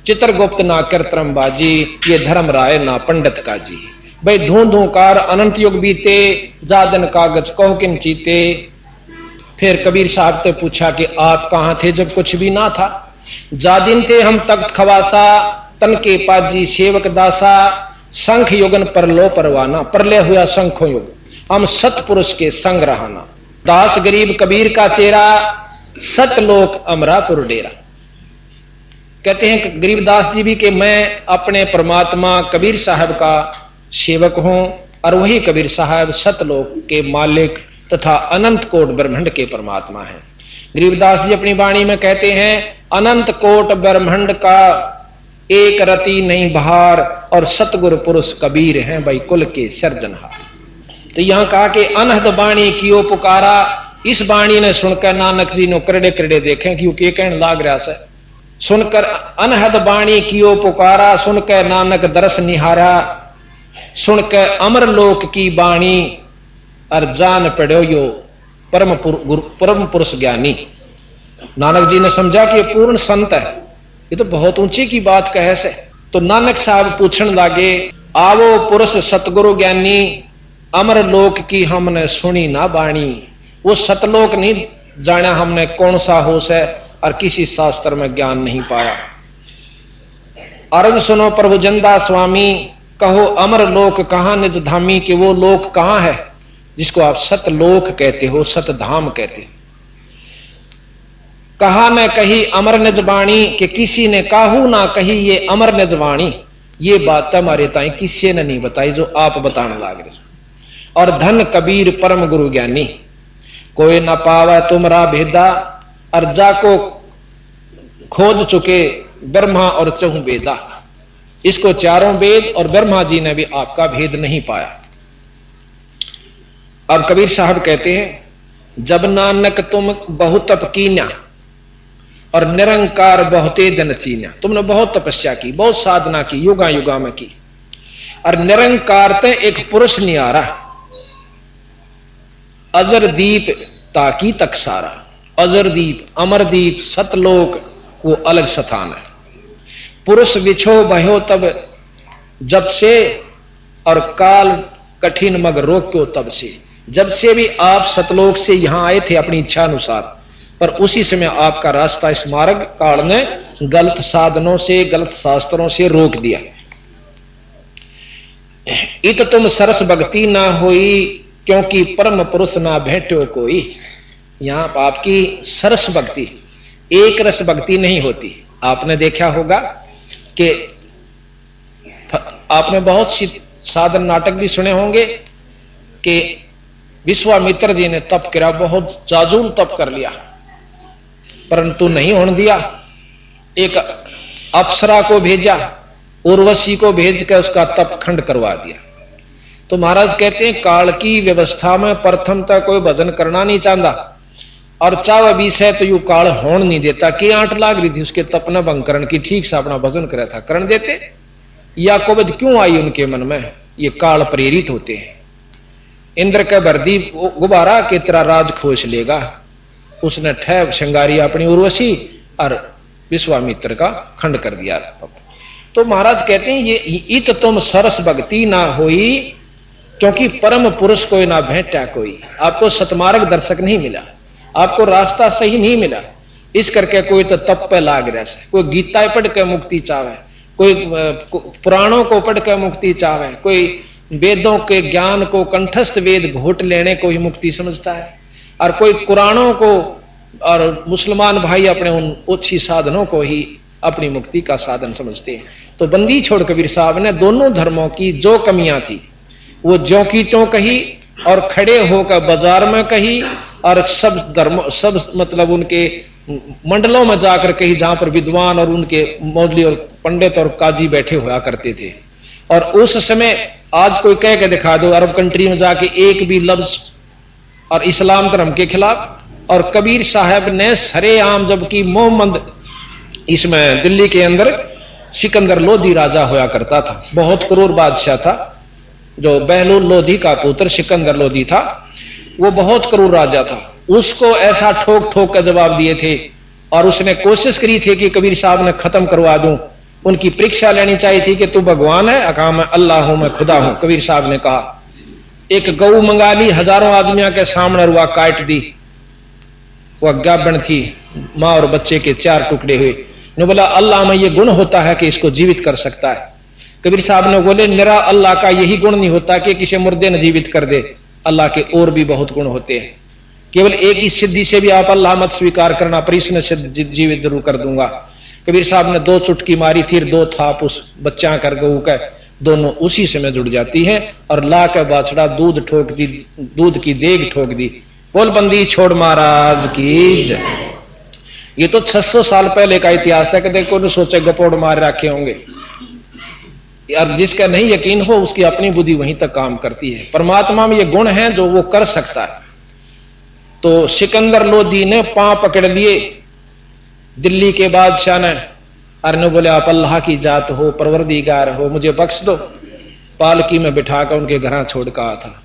चित्रगुप्त ना कृत्रम बाजी, ये धर्म राय ना पंडित का जी। भाई धू धूकार अनंत युग बीते, जादन कागज कहो किन चीते। फिर कबीर साहब ने पूछा कि आप कहां थे जब कुछ भी ना था। जादिन थे हम तख्त खवासा, तन के पाजी सेवक दासा। शंख युगन परलो परवाना, परले हुआ शंखों युग, हम सतपुरुष के संग रहाना। दास गरीब कबीर का चेहरा, सतलोक अमरापुर डेरा। कहते हैं गरीबदास जी भी कि मैं अपने परमात्मा कबीर साहब का सेवक हों, और वही कबीर साहब सतलोक के मालिक तथा अनंत कोट ब्रह्मांड के परमात्मा हैं। गरीबदास जी अपनी वाणी में कहते हैं, अनंत कोट ब्रह्मांड का एक रति नहीं बहार, और सतगुरु पुरुष कबीर हैं भाई कुल के सर्जनहार। तो यहां कहा कि अनहद बाणी कियो पुकारा, इस बाणी ने सुनकर नानक जी ने करड़े करड़े देखे, क्योंकि कहने लाग रहा से सुनकर अनहद बाणी कियो पुकारा, सुनकर नानक दरस निहारा, सुनकर अमर लोक की बाणी, और जान पड़ो यो परम पुरुष ज्ञानी। नानक जी ने समझा कि ये पूर्ण संत है, ये तो बहुत ऊंची की बात कहे से। तो नानक साहब पूछने लागे, आवो पुरुष सतगुरु ज्ञानी, अमर लोक की हमने सुनी ना बाणी। वो सतलोक नहीं जाना हमने कौन सा होश है, और किसी शास्त्र में ज्ञान नहीं पाया। अर्ज सुनो प्रभु जंदा स्वामी, कहो अमर लोक कहां निज धामी, कि वो लोक कहां है जिसको आप सतलोक कहते हो, सतधाम कहते हो। कहा न कही अमर निजवाणी, कि किसी ने काहू ना कही ये अमर निजवाणी। ये बात हमारे ताई किसी ने नहीं बताई जो आप बताने लाग रहे। और धन कबीर परम गुरु ज्ञानी, कोई न पावे तुमरा भेदा, और जाको खोज चुके ब्रह्मा और चहु वेदा। इसको चारों वेद और ब्रह्मा जी ने भी आपका भेद नहीं पाया। अब कबीर साहब कहते हैं, जब नानक तुम बहुत तप कीन्या, और निरंकार बहुते दिन चीन्या। तुमने बहुत तपस्या की, बहुत साधना की, युगा युगा में की, और निरंकार ते एक पुरुष नहीं आ रहा। अजर दीप ताकी तक सारा, अजर दीप, अमरदीप, सतलोक वो अलग स्थान है। पुरुष विछो भयो तब जब से, और काल कठिन मग रोक्यो तब से। जब से भी आप सतलोक से यहां आए थे अपनी इच्छा अनुसार, पर उसी समय आपका रास्ता इस मार्ग काल ने गलत साधनों से, गलत शास्त्रों से रोक दिया। इत तुम सरस भक्ति ना होई, क्योंकि परम पुरुष ना भेटो कोई। यहां आपकी सरस भक्ति, एक रस भक्ति नहीं होती। आपने देखा होगा कि आपने बहुत सी साधन नाटक भी सुने होंगे कि विश्वामित्र जी ने तप करा, बहुत जाजूल तप कर लिया, परंतु नहीं होने दिया। एक अप्सरा को भेजा, उर्वशी को भेज कर उसका तप खंड करवा दिया। तो महाराज कहते हैं, काल की व्यवस्था में प्रथम तक कोई भजन करना नहीं चाहता, और चाव अभी से तो यू काल होने नहीं देता। कि आंट लाग रही थी उसके तपना भंग करने की, ठीक से अपना भजन करा था, करण देते। या कोविद क्यों आई उनके मन में, ये काल प्रेरित होते हैं। इंद्र का भरदी गुब्बारा के तेरा राज खोज लेगा, उसने ठह श्रृंगारी अपनी उर्वशी, और विश्वामित्र का खंड कर दिया। तो महाराज कहते हैं, ये इत तुम सरस भक्ति ना होई, क्योंकि परम पुरुष कोई ना भेंटा कोई। आपको सतमार्ग दर्शक नहीं मिला, आपको रास्ता सही नहीं मिला। इस करके कोई तो तप पे लाग रहा है, कोई गीता पढ़ के मुक्ति चाहे, कोई पुराणों को पढ़ के मुक्ति चाहे, कोई वेदों के ज्ञान को, कंठस्थ वेद घोट लेने को ही मुक्ति समझता है, और कोई कुरानों को और मुसलमान भाई अपने उन ओछी साधनों को ही अपनी मुक्ति का साधन समझते हैं। तो बंदी छोड़ कबीर साहब ने दोनों धर्मों की जो कमियां थी वो ज्यों की त्यों कही, और खड़े होकर बाजार में कही, और सब धर्म, सब मतलब उनके मंडलों में जाकर कही, जहां पर विद्वान और उनके मौलवी और पंडित और काजी बैठे हुआ करते थे। और उस समय आज कोई कह के दिखा दो अरब कंट्री में जाके एक भी लफ्ज और इस्लाम धर्म के खिलाफ। और कबीर साहब ने सरेआम, जबकि मोहम्मद, इसमें दिल्ली के अंदर सिकंदर लोधी राजा होया करता था, बहुत क्रूर बादशाह था, जो बहलूल लोधी का पुत्र सिकंदर लोधी था, वो बहुत क्रूर राजा था। उसको ऐसा ठोक ठोक का जवाब दिए थे, और उसने कोशिश करी थी कि कबीर साहब ने खत्म करवा दूं। उनकी परीक्षा लेनी चाहिए थी कि तू भगवान है, कहा मैं अल्लाह हूं, मैं खुदा हूं। कबीर साहब ने कहा, एक गऊ मंगा ली, हजारों आदमियों के सामने रुआ काट दी। वह गाबन थी, मां और बच्चे के 4 टुकड़े हुए। ने बोला, अल्लाह में यह गुण होता है कि इसको जीवित कर सकता है। कबीर साहब ने बोले, मेरा अल्लाह का यही गुण नहीं होता कि किसी मुर्दे ने जीवित कर दे, अल्लाह के और भी बहुत गुण होते हैं। केवल एक ही सिद्धि से भी आप अल्लाह मत स्वीकार करना, पर इसने जीवित जरूर कर दूंगा। कबीर साहब ने 2 चुटकी मारी थी, 2 थाप उस बच्चा कर गऊ का, दोनों उसी समय जुड़ जाती हैं और ला के बाछड़ा दूध की देग ठोक दी। बोल बंदी छोड़ महाराज की जय। ये तो 600 साल पहले का इतिहास है, कदे को सोचे गपोड़ मार रखे होंगे यार। जिसका नहीं यकीन हो उसकी अपनी बुद्धि वहीं तक काम करती है। परमात्मा में ये गुण है जो वो कर सकता है। तो सिकंदर लोधी ने पांव पकड़ लिए दिल्ली के बादशाह ने, अरने बोले आप अल्लाह की जात हो, परवरदिगार हो, मुझे बख्श दो। पालकी में बिठाकर उनके घर छोड़ कर आया था।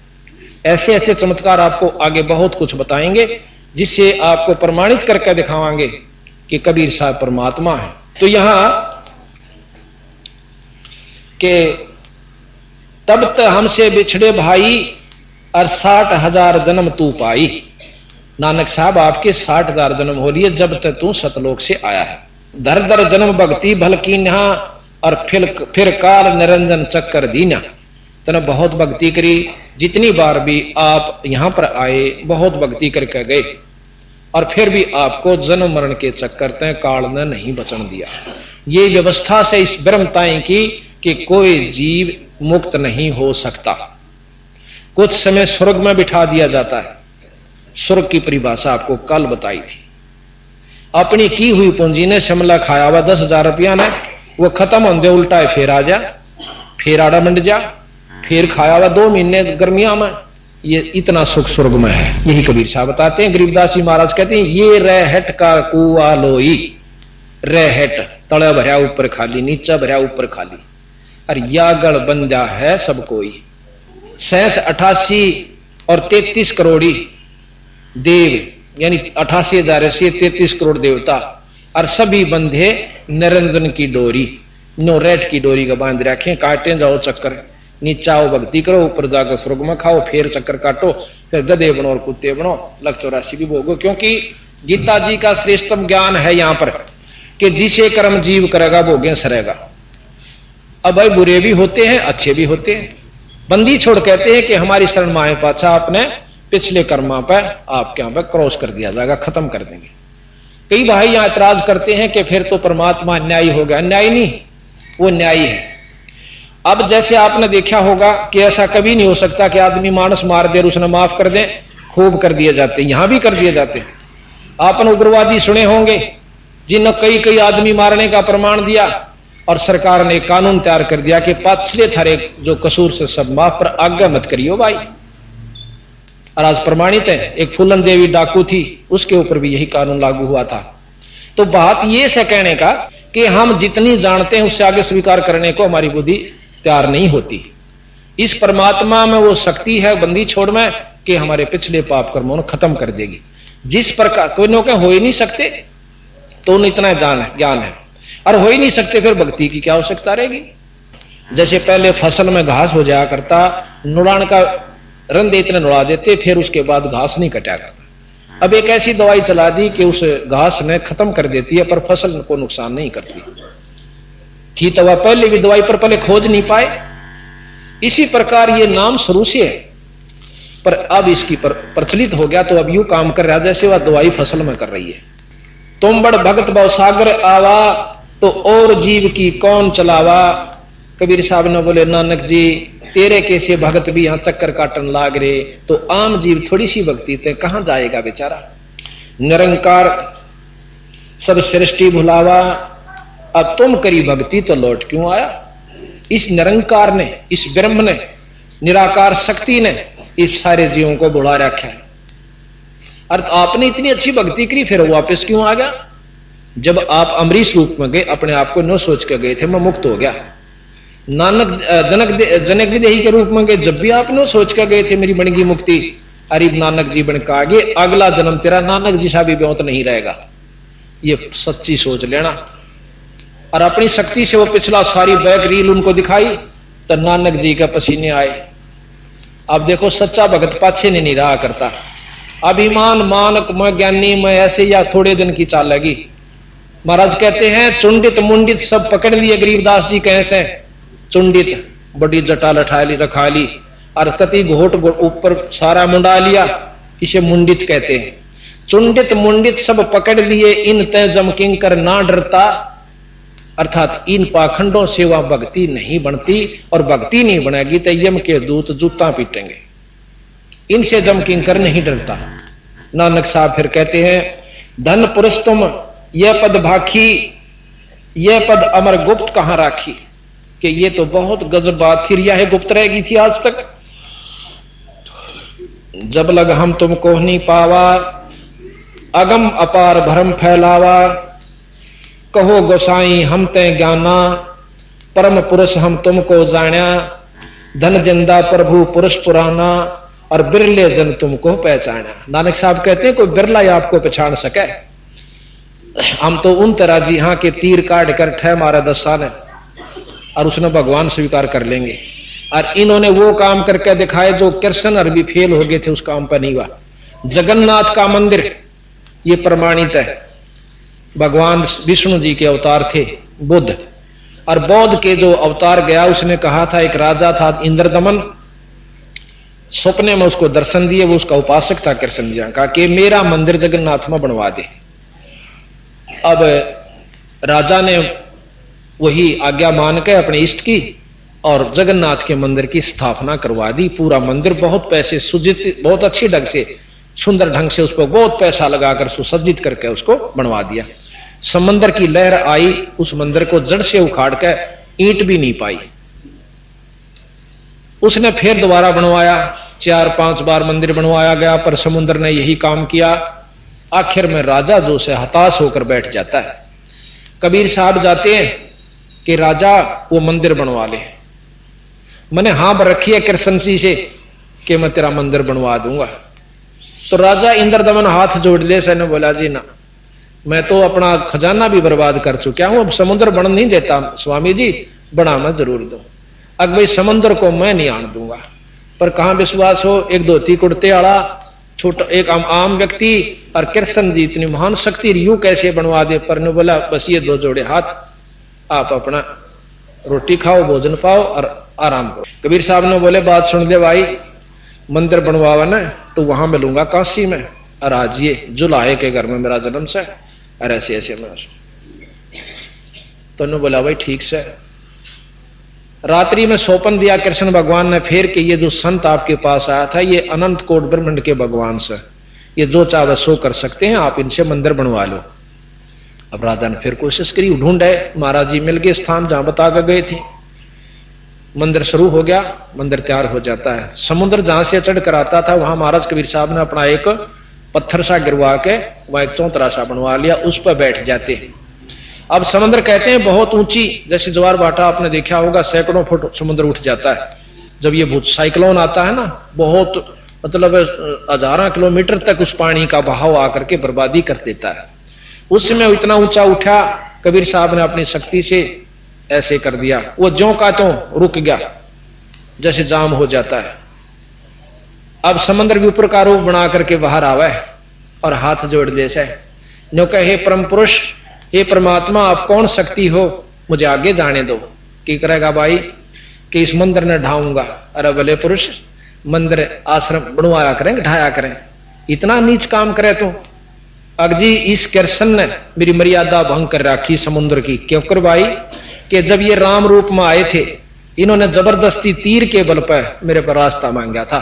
ऐसे ऐसे चमत्कार आपको आगे बहुत कुछ बताएंगे जिससे आपको प्रमाणित करके दिखावांगे कि कबीर साहब परमात्मा है। तो यहां के तब तक हमसे बिछड़े भाई और 60,000 जन्म तू पाई। नानक साहब आपके 60,000 जन्म हो लिए जब तक तू सतलोक से आया है। दर दर जन्म भक्ति भल की नहा और फिर काल निरंजन चक्कर दीना। तने बहुत भक्ति करी, जितनी बार भी आप यहां पर आए बहुत भक्ति करके गए और फिर भी आपको जन्म मरण के चक्कर तय काल ने नहीं बचन दिया। ये व्यवस्था से इस ब्रह्मताएं की कि कोई जीव मुक्त नहीं हो सकता। कुछ समय स्वर्ग में बिठा दिया जाता है। स्वर्ग की परिभाषा आपको कल बताई थी। अपनी की हुई पूंजी ने शिमला खाया हुआ 10,000 रुपया ने वो खत्म होंगे उल्टा है, फिर आ जा, फिर आड़ा मंड जा, फिर खाया हुआ 2 महीने गर्मियां में। ये इतना सुख स्वर्ग में है। यही कबीर साहब बताते हैं। गरीबदास जी महाराज कहते हैं ये रहट का कुआ लोई। रहट तले भरया ऊपर खाली, नीचा भरया ऊपर खाली, और यागड़ बंदा है सब कोई। 88 और 33 करोड़ी देव यानी 88,000 से 33 करोड़ देवता और सभी बंधे निरंजन की डोरी, नो रेट की डोरी का बांध रखे। काटे जाओ चक्कर, नीचा आओ भक्ति करो, ऊपर जाकर स्वर्ग में खाओ, फिर चक्कर काटो, फिर गधे बनो और कुत्ते बनो, लख 84 भी भोगो। क्योंकि गीता जी का श्रेष्ठतम ज्ञान है यहां पर कि जिसे कर्म जीव करेगा भोगे सरेगा। अब भाई बुरे भी होते हैं अच्छे भी होते हैं। बंदी छोड़ कहते हैं कि हमारी शरण माए पाछा आपने पिछले कर्मा पर आपके यहां पर क्रॉस कर दिया जाएगा, खत्म कर देंगे। कई भाई यहां ऐतराज करते हैं कि फिर तो परमात्मा अन्यायी हो गया। अन्यायी नहीं, वो न्यायी है। अब जैसे आपने देखा होगा कि ऐसा कभी नहीं हो सकता कि आदमी मानस मार दे और उसने माफ कर दे, खूब कर दिए जाते, यहां भी कर दिए जाते। आपने उग्रवादी सुने होंगे जिन्होंने कई कई आदमी मारने का प्रमाण दिया और सरकार ने कानून तैयार कर दिया कि पाछले थारे जो कसूर से सब माफ, पर आगे मत करियो भाई। और आज प्रमाणित है, एक फूलन देवी डाकू थी, उसके ऊपर भी यही कानून लागू हुआ था। तो बात यह से कहने का कि हम जितनी जानते हैं उससे आगे स्वीकार करने को हमारी बुद्धि तैयार नहीं होती। इस परमात्मा में वो शक्ति है बंदी छोड़ में कि हमारे पिछले पाप कर्मों को खत्म कर देगी। जिस प्रकार कोई नो हो ही नहीं सकते तो उन्हें इतना ज्ञान है, और हो ही नहीं सकते फिर भक्ति की क्या आवश्यकता रहेगी। जैसे पहले फसल में घास हो जाया करता, नुड़ान का रंधे इतने नुड़ा देते, फिर उसके बाद घास नहीं कटा करता। अब एक ऐसी दवाई चला दी कि उस घास ने खत्म कर देती है पर फसल को नुकसान नहीं करती थी। तो वह पहले भी दवाई पर पहले खोज नहीं पाए। इसी प्रकार ये नाम शुरू से है पर अब इसकी प्रचलित हो गया, तो अब यूं काम कर रहा है जैसे वह दवाई फसल में कर रही है। तुम बड़ भगत भवसागर आवा तो और जीव की कौन चलावा। कबीर साहब ने बोले नानक जी तेरे कैसे भगत भी यहां चक्कर काटन लाग रहे, तो आम जीव थोड़ी सी भक्ति ते कहां जाएगा बेचारा। निरंकार सब सृष्टि भुलावा, अब तुम करी भक्ति तो लौट क्यों आया। इस निरंकार ने, इस ब्रह्म ने, निराकार शक्ति ने इस सारे जीवों को बुला रखा है। और आपने इतनी अच्छी भक्ति करी फिर वापस क्यों आ गया। जब आप अमरीश रूप में गए अपने आप को न सोच के गए थे मैं मुक्त हो गया। नानक जनक विदेही के रूप में गए जब भी आप न सोच के गए थे मेरी बनेगी मुक्ति। अरीब नानक जी बन के आगे अगला जन्म तेरा नानक जी सा भी ब्योत नहीं रहेगा। ये सच्ची सोच लेना। और अपनी शक्ति से वो पिछला सारी बैक रील उनको दिखाई तो नानक जी का पसीने आए। अब देखो सच्चा भगत पाछे नहीं रहा करता। अभिमान मानक मैं ज्ञानी मैं ऐसे या थोड़े दिन की चाल लगी। महाराज कहते हैं चुंडित मुंडित सब पकड़ लिए। गरीबदास जी कैसे चुंडित बड़ी जटा लठाली रखा ली और कति घोट ऊपर सारा मुंडा लिया, इसे मुंडित कहते हैं। चुंडित मुंडित सब पकड़ लिए इन तय जमकिंग कर ना डरता। अर्थात इन पाखंडों से वह भक्ति नहीं बनती, और भक्ति नहीं बनेगी तो यम के दूत जूता पीटेंगे। इनसे जम किंकर नहीं डरता। नानक साहब फिर कहते हैं, धन पुरुष तुम यह पद भाखी, यह पद अमर गुप्त कहां राखी, कि ये तो बहुत गजब बात थी, यह गुप्त रहेगी थी आज तक। जब लग हम तुमको नहीं पावा, अगम अपार भरम फैलावा, कहो गोसाई हम ते ज्ञाना, परम पुरुष हम तुमको जाना, धन जिंदा प्रभु पुरुष पुराना, और बिरले जन तुमको पहचाना। नानक साहब कहते हैं कोई बिरला ही आपको पहचान सके। हम तो उन तरह जी हाँ के तीर काट कर ठह मारा दस्सा ने, और उसने भगवान स्वीकार कर लेंगे। और इन्होंने वो काम करके दिखाए जो कृष्ण अरबी फेल हो गए थे, उस काम पर नहीं हुआ। जगन्नाथ का मंदिर ये प्रमाणित है, भगवान विष्णु जी के अवतार थे बुद्ध, और बौद्ध के जो अवतार गया उसने कहा था, एक राजा था इंद्रदमन, सपने में उसको दर्शन दिए, वो उसका उपासक था कृष्ण जी, कहा कि मेरा मंदिर जगन्नाथ में बनवा दे। अब राजा ने वही आज्ञा मान के अपने इष्ट की और जगन्नाथ के मंदिर की स्थापना करवा दी। पूरा मंदिर बहुत पैसे सुजित, बहुत अच्छी ढंग से, सुंदर ढंग से उस पर बहुत पैसा लगाकर सुसज्जित करके उसको बनवा दिया। समंदर की लहर आई, उस मंदिर को जड़ से उखाड़ के ईंट भी नहीं पाई। उसने फिर दोबारा बनवाया, 4-5 बार मंदिर बनवाया गया, पर समुद्र ने यही काम किया। आखिर में राजा जो से हताश होकर बैठ जाता है। कबीर साहब जाते हैं कि राजा वो मंदिर बनवा ले। मैंने हाँ रखी है कृष्ण जी से कि मैं तेरा मंदिर बनवा दूंगा। तो राजा इंद्रदमन हाथ जोड़ ले, सैने बोला जी ना, मैं तो अपना खजाना भी बर्बाद कर चुका हूं, अब समुद्र बन नहीं देता स्वामी जी, बना मैं जरूर दो। अब भाई समुद्र को मैं नहीं आन दूंगा। पर कहां विश्वास हो, एक धोती कुर्ते वाला छोटा एक आम व्यक्ति और कृष्ण जी इतनी महान शक्ति यूं कैसे बनवा दे। पर ने बोला बस ये 2 जोड़े हाथ, आप अपना रोटी खाओ, भोजन पाओ और आराम करो। कबीर साहब ने बोले बात सुन दे भाई, मंदिर बनवावा ना तो वहां मिलूंगा काशी में, और आज ये जुलाहे के घर में मेरा जन्म से, और ऐसे ऐसे मैं। तो उन्होंने बोला भाई ठीक से। रात्रि में सौपन दिया कृष्ण भगवान ने फिर कि ये जो संत आपके पास आया था ये अनंत कोट ब्रह्मांड के भगवान से, ये जो चाहे सो कर सकते हैं, आप इनसे मंदिर बनवा लो। अब राजा ने फिर कोशिश करी, ढूंढे, महाराज जी मिल गए स्थान जहां बता कर गए थे। मंदिर शुरू हो गया, मंदिर तैयार हो जाता है। समुद्र जहां से चढ़ कर आता था वहां महाराज कबीर साहब ने अपना एक पत्थर सा गिरवा के वहां एक चौतरा सा बनवा लिया, उस पर बैठ जाते। अब समुद्र कहते हैं बहुत ऊंची, जैसे ज्वार भाटा आपने देखा होगा, सैकड़ों फुट समुद्र उठ जाता है जब ये भूत साइक्लोन आता है ना, बहुत मतलब 1000 किलोमीटर तक उस पानी का बहाव आकर के बर्बादी कर देता है। उस समय इतना ऊंचा उठा, कबीर साहब ने अपनी शक्ति से ऐसे कर दिया, वो ज्यों का त्यों रुक गया, जैसे जाम हो जाता है। अब समुद्र भी ऊपर का रूप बना करके बाहर आवे और हाथ जोड़ दे से नो कहे परम पुरुष, हे परमात्मा आप कौन शक्ति हो, मुझे आगे जाने दो। की करेगा भाई कि इस मंदिर ने ढाऊंगा। अरे भले पुरुष, मंदिर आश्रम बनवाया करें, ढाया करें, इतना नीच काम करे तो। अगजी इस कृष्ण ने मेरी मर्यादा भंग कर रखी समुद्र की। क्यों कर भाई कि जब ये राम रूप में आए थे, इन्होंने जबरदस्ती तीर के बल पर मेरे पर रास्ता मांगा था,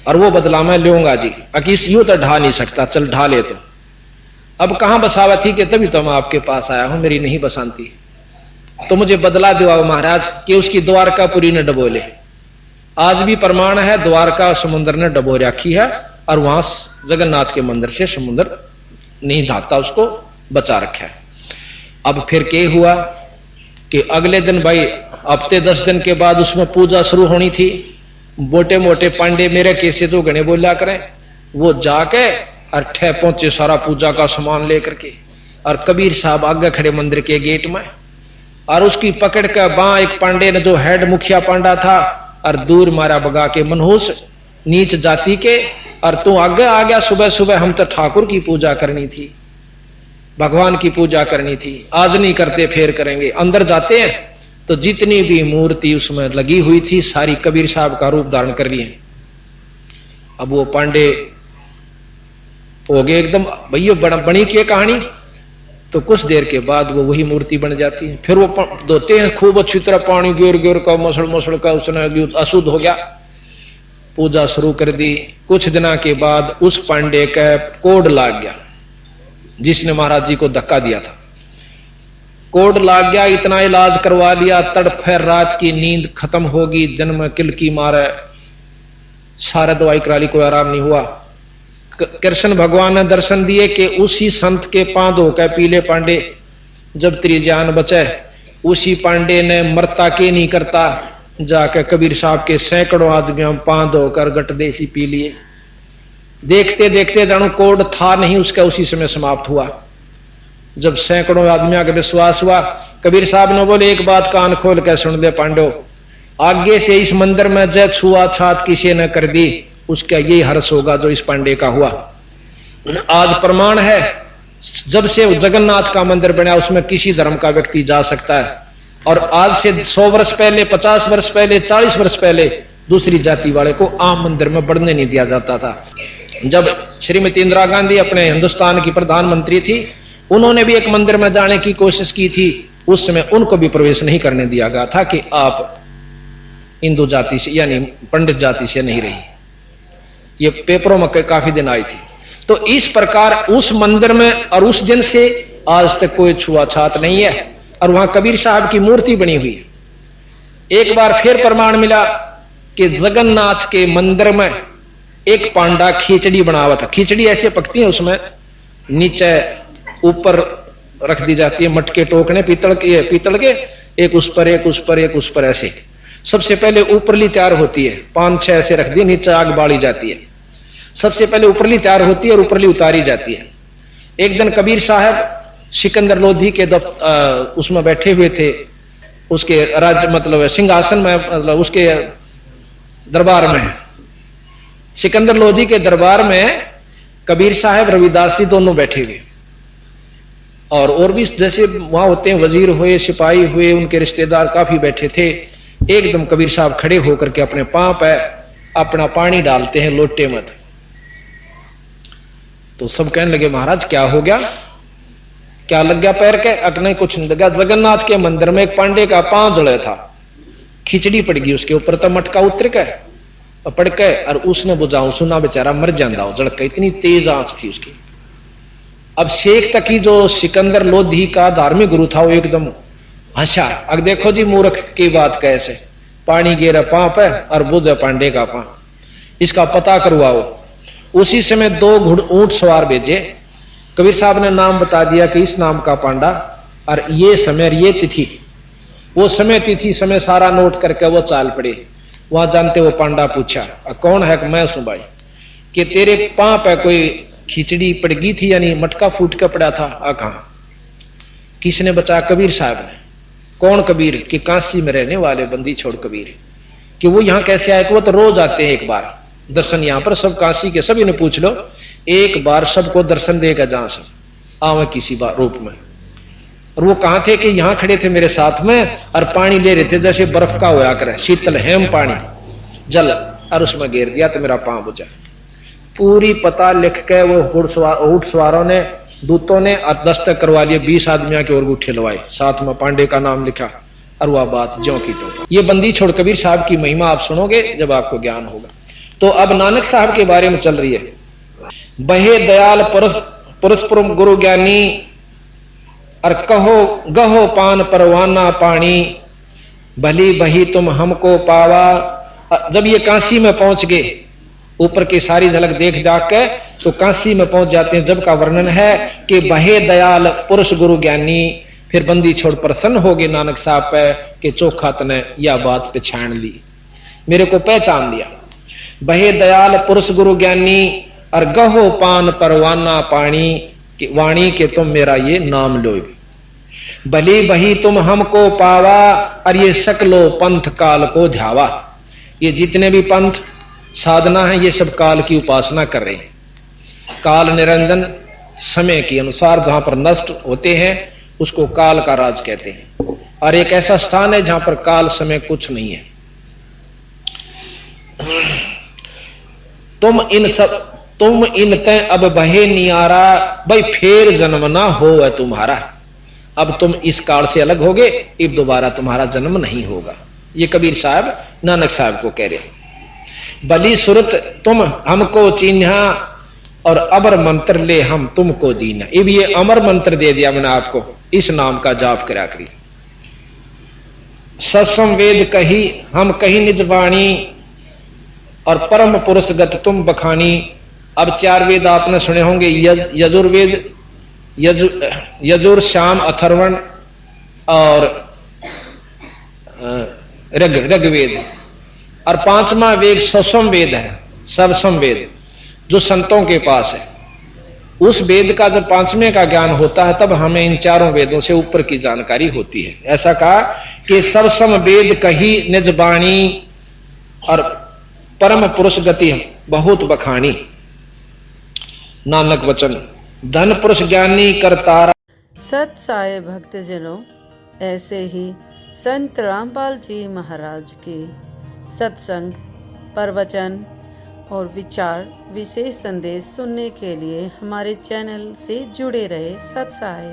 और वो बदला मैं लूंगा जी। अकीस यूं तो ढा नहीं सकता, चल ढा ले। तो अब कहां बसावा थी कि तभी तो मैं आपके पास आया हूं, मेरी नहीं बसानती तो मुझे बदला दिवाओ महाराज कि उसकी द्वारकापुरी ने डबोले। आज भी प्रमाण है, द्वारका समुद्र ने डबो रखी है, और वहां जगन्नाथ के मंदिर से समुद्र नहीं ढाता, उसको बचा रखा है। अब फिर क्या हुआ कि अगले दिन भाई हफ्ते 10 दिन के बाद उसमें पूजा शुरू होनी थी। मोटे मोटे पांडे मेरे कैसे जो गणे बोला करें, वो जाके और ठह पहुंचे सारा पूजा का सामान लेकर के, और कबीर साहब आगे खड़े मंदिर के गेट में, और उसकी पकड़ कर बां एक पांडे ने जो हेड मुखिया पांडा था, और दूर मारा बगा के मनहूस नीच जाति के, और तू आगे आ गया। सुबह सुबह हम तो ठाकुर की पूजा करनी थी, भगवान की पूजा करनी थी, आज नहीं करते फिर करेंगे। अंदर जाते हैं तो जितनी भी मूर्ति उसमें लगी हुई थी सारी कबीर साहब का रूप धारण कर लिए। अब वो पांडे हो गए एकदम, भैया बड़ी की कहानी, तो कुछ देर के बाद वो वही मूर्ति बन जाती है। फिर वो धोते हैं खूब अच्छी तरह, पानी गिर गिर का मसड़ मसड़ का उसने अशुद्ध हो गया, पूजा शुरू कर दी। कुछ दिनों के बाद उस पांडे का कोड लाग गया, जिसने महाराज जी को धक्का दिया था। कोड लाग गया, इतना इलाज करवा लिया, तड़फ है, रात की नींद खत्म होगी, जन्म किल की मारे, सारा दवाई करा ली, कोई आराम नहीं हुआ। कृष्ण भगवान ने दर्शन दिए कि उसी संत के पांव धोकर पीले पांडे जब तेरी जान बचे, उसी पांडे ने मरता के नहीं करता जाकर कबीर साहब के सैकड़ों आदमियों पांव धोकर गट देसी पी लिए। देखते देखते जानो कोड था नहीं उसका, उसी समय समाप्त हुआ। जब सैकड़ों आदमियों का विश्वास हुआ, कबीर साहब ने बोले एक बात कान खोल कर सुन ले पांडव, आगे से इस मंदिर में जय छुआ छात किसी ने कर दी, उसका यही हर्ष होगा जो इस पांडे का हुआ। आज प्रमाण है, जब से जगन्नाथ का मंदिर बना उसमें किसी धर्म का व्यक्ति जा सकता है, और आज से 100 वर्ष पहले, 50 वर्ष पहले, 40 वर्ष पहले दूसरी जाति वाले को आम मंदिर में बढ़ने नहीं दिया जाता था। जब श्रीमती इंदिरा गांधी अपने हिंदुस्तान की प्रधानमंत्री थी, उन्होंने भी एक मंदिर में जाने की कोशिश की थी, उस समय उनको भी प्रवेश नहीं करने दिया गया था कि आप हिंदू जाति से यानी पंडित जाति से नहीं रही। ये पेपरों में काफी दिन आई थी। तो इस प्रकार उस मंदिर में और उस दिन से आज तक कोई छुआछात नहीं है, और वहां कबीर साहब की मूर्ति बनी हुई है। एक बार फिर प्रमाण मिला कि जगन्नाथ के मंदिर में एक पांडा खिचड़ी बना हुआ था। खिचड़ी ऐसे पकती है, उसमें नीचे ऊपर रख दी जाती है मटके टोकने पीतल के, एक उस पर एक उस पर एक उस पर, ऐसे सबसे पहले ऊपरली तैयार होती है, 5-6 ऐसे रख दी, नीचे आग बाड़ी जाती है। सबसे पहले ऊपरली तैयार होती है और ऊपरली उतारी जाती है। एक दिन कबीर साहब सिकंदर लोधी के उसमें बैठे हुए थे, उसके राज्य मतलब सिंहासन में, मतलब उसके दरबार में, सिकंदर लोधी के दरबार में कबीर साहब रविदास जी दोनों बैठे हुए, और भी जैसे वहां होते हैं वजीर हुए, सिपाही हुए, उनके रिश्तेदार काफी बैठे थे। एकदम कबीर साहब खड़े होकर के अपने पांव पे अपना पानी डालते हैं लोटे में। तो सब कहने लगे महाराज क्या हो गया, क्या लग गया पैर के? नहीं कुछ नहीं लगा। जगन्नाथ के मंदिर में एक पांडे का पांव जड़े था, खिचड़ी पड़ गई उसके ऊपर, तो मटका उतर के पड़ के, और उसने बुझाऊ सुना बेचारा मर जाता हो जड़ के, इतनी तेज आंच थी उसकी। अब शेख तकी जो सिकंदर लोधी का धार्मिक गुरु था, वो एकदम हंसा। अब देखो जी मूर्ख की बात कैसे, पानी गिरा पांव पे और बुझ पांडे का पांव, इसका पता करवाओ। उसी समय 2 ऊंट सवार भेजे। कबीर साहब ने नाम बता दिया कि इस नाम का पांडा, और ये समय और ये तिथि, वो समय तिथि समय सारा नोट करके वो चाल पड़े। वहां जानते वो पांडा पूछा कौन है? मैं सुन भाई, कि तेरे पांव पे कोई खिचड़ी पड़ गई थी, यानी मटका फूट के पड़ा था। कहां? किसने बचा? कबीर साहब ने। कौन कबीर? कि काशी में रहने वाले बंदी छोड़ कबीर। कि वो यहां कैसे आए? कि वो तो रोज आते हैं एक बार दर्शन, यहां पर सब काशी के सभी ने पूछ लो, एक बार सबको दर्शन देगा जहां सब आवे किसी बार रूप में। और वो कहां थे? कि यहां खड़े थे मेरे साथ में, और पानी ले रहे थे जैसे बर्फ का होया करे, शीतल हेम पानी जल, और उसमें गिर दिया तो मेरा पांव बुझा। पूरी पता लिख के वो ऊंट सवारों ने, दूतों ने दस्तक करवा लिए, 20 आदमियों के और अंगूठे लवाए, साथ में पांडे का नाम लिखा, और वह बात ज्यों की त्यों। ये बंदी छोड़ कबीर साहब की महिमा आप सुनोगे जब आपको ज्ञान होगा। तो अब नानक साहब के बारे में चल रही है। बहे दयाल परस्पर गुरु ज्ञानी, और कहो गहो पान परवाना पानी, भली बही तुम हमको पावा। जब ये काशी में पहुंच गए, ऊपर की सारी झलक देख जाग के तो काशी में पहुंच जाते हैं। जब का वर्णन है कि बहे दयाल पुरुष गुरु ज्ञानी, फिर बंदी छोड़ प्रसन्न हो गए नानक साहब पे कि चोखा तने यह बात पहचान ली, मेरे को पहचान लिया। बहे दयाल पुरुष गुरु ज्ञानी, और गहो पान परवाना पानी, कि वाणी के तुम मेरा ये नाम लो। भली बही तुम हमको पावा, और ये सकलो पंथ काल को ध्यावा। ये जितने भी पंथ साधना है ये सब काल की उपासना कर रहे हैं। काल निरंजन समय के अनुसार जहां पर नष्ट होते हैं उसको काल का राज कहते हैं, और एक ऐसा स्थान है जहां पर काल समय कुछ नहीं तुम इन तय अब बहे नियारा, भाई फेर जन्म ना हो वह तुम्हारा। अब तुम इस काल से अलग होगे, अब दोबारा तुम्हारा जन्म नहीं होगा। ये कबीर साहब नानक साहब को कह रहे। बली सुरत तुम हमको चिन्हा, और अमर मंत्र ले हम तुमको दीना। अब ये अमर मंत्र दे दिया मैंने आपको, इस नाम का जाप करा करी। सत्सम वेद कही हम कही निजवाणी, और परम पुरुष गत तुम बखानी। अब 4 वेद आपने सुने होंगे, यजुर्वेद, यजुर, श्याम, अथर्वण और ऋग्वेद। और 5वां वेद सस्वम वेद है, सर्वसम वेद, जो संतों के पास है। उस वेद का जब 5वें का ज्ञान होता है तब हमें इन 4 वेदों से ऊपर की जानकारी होती है। ऐसा कहा कि सर्वसम वेद कही निज बाणी, और परम पुरुष गति बहुत बखानी। नानक वचन धन पुरुष ज्ञानी करतारा। सत साई भक्तजनों, ऐसे ही संत रामपाल जी महाराज के सत्संग, प्रवचन और विचार, विशेष संदेश सुनने के लिए हमारे चैनल से जुड़े रहे। सत साई।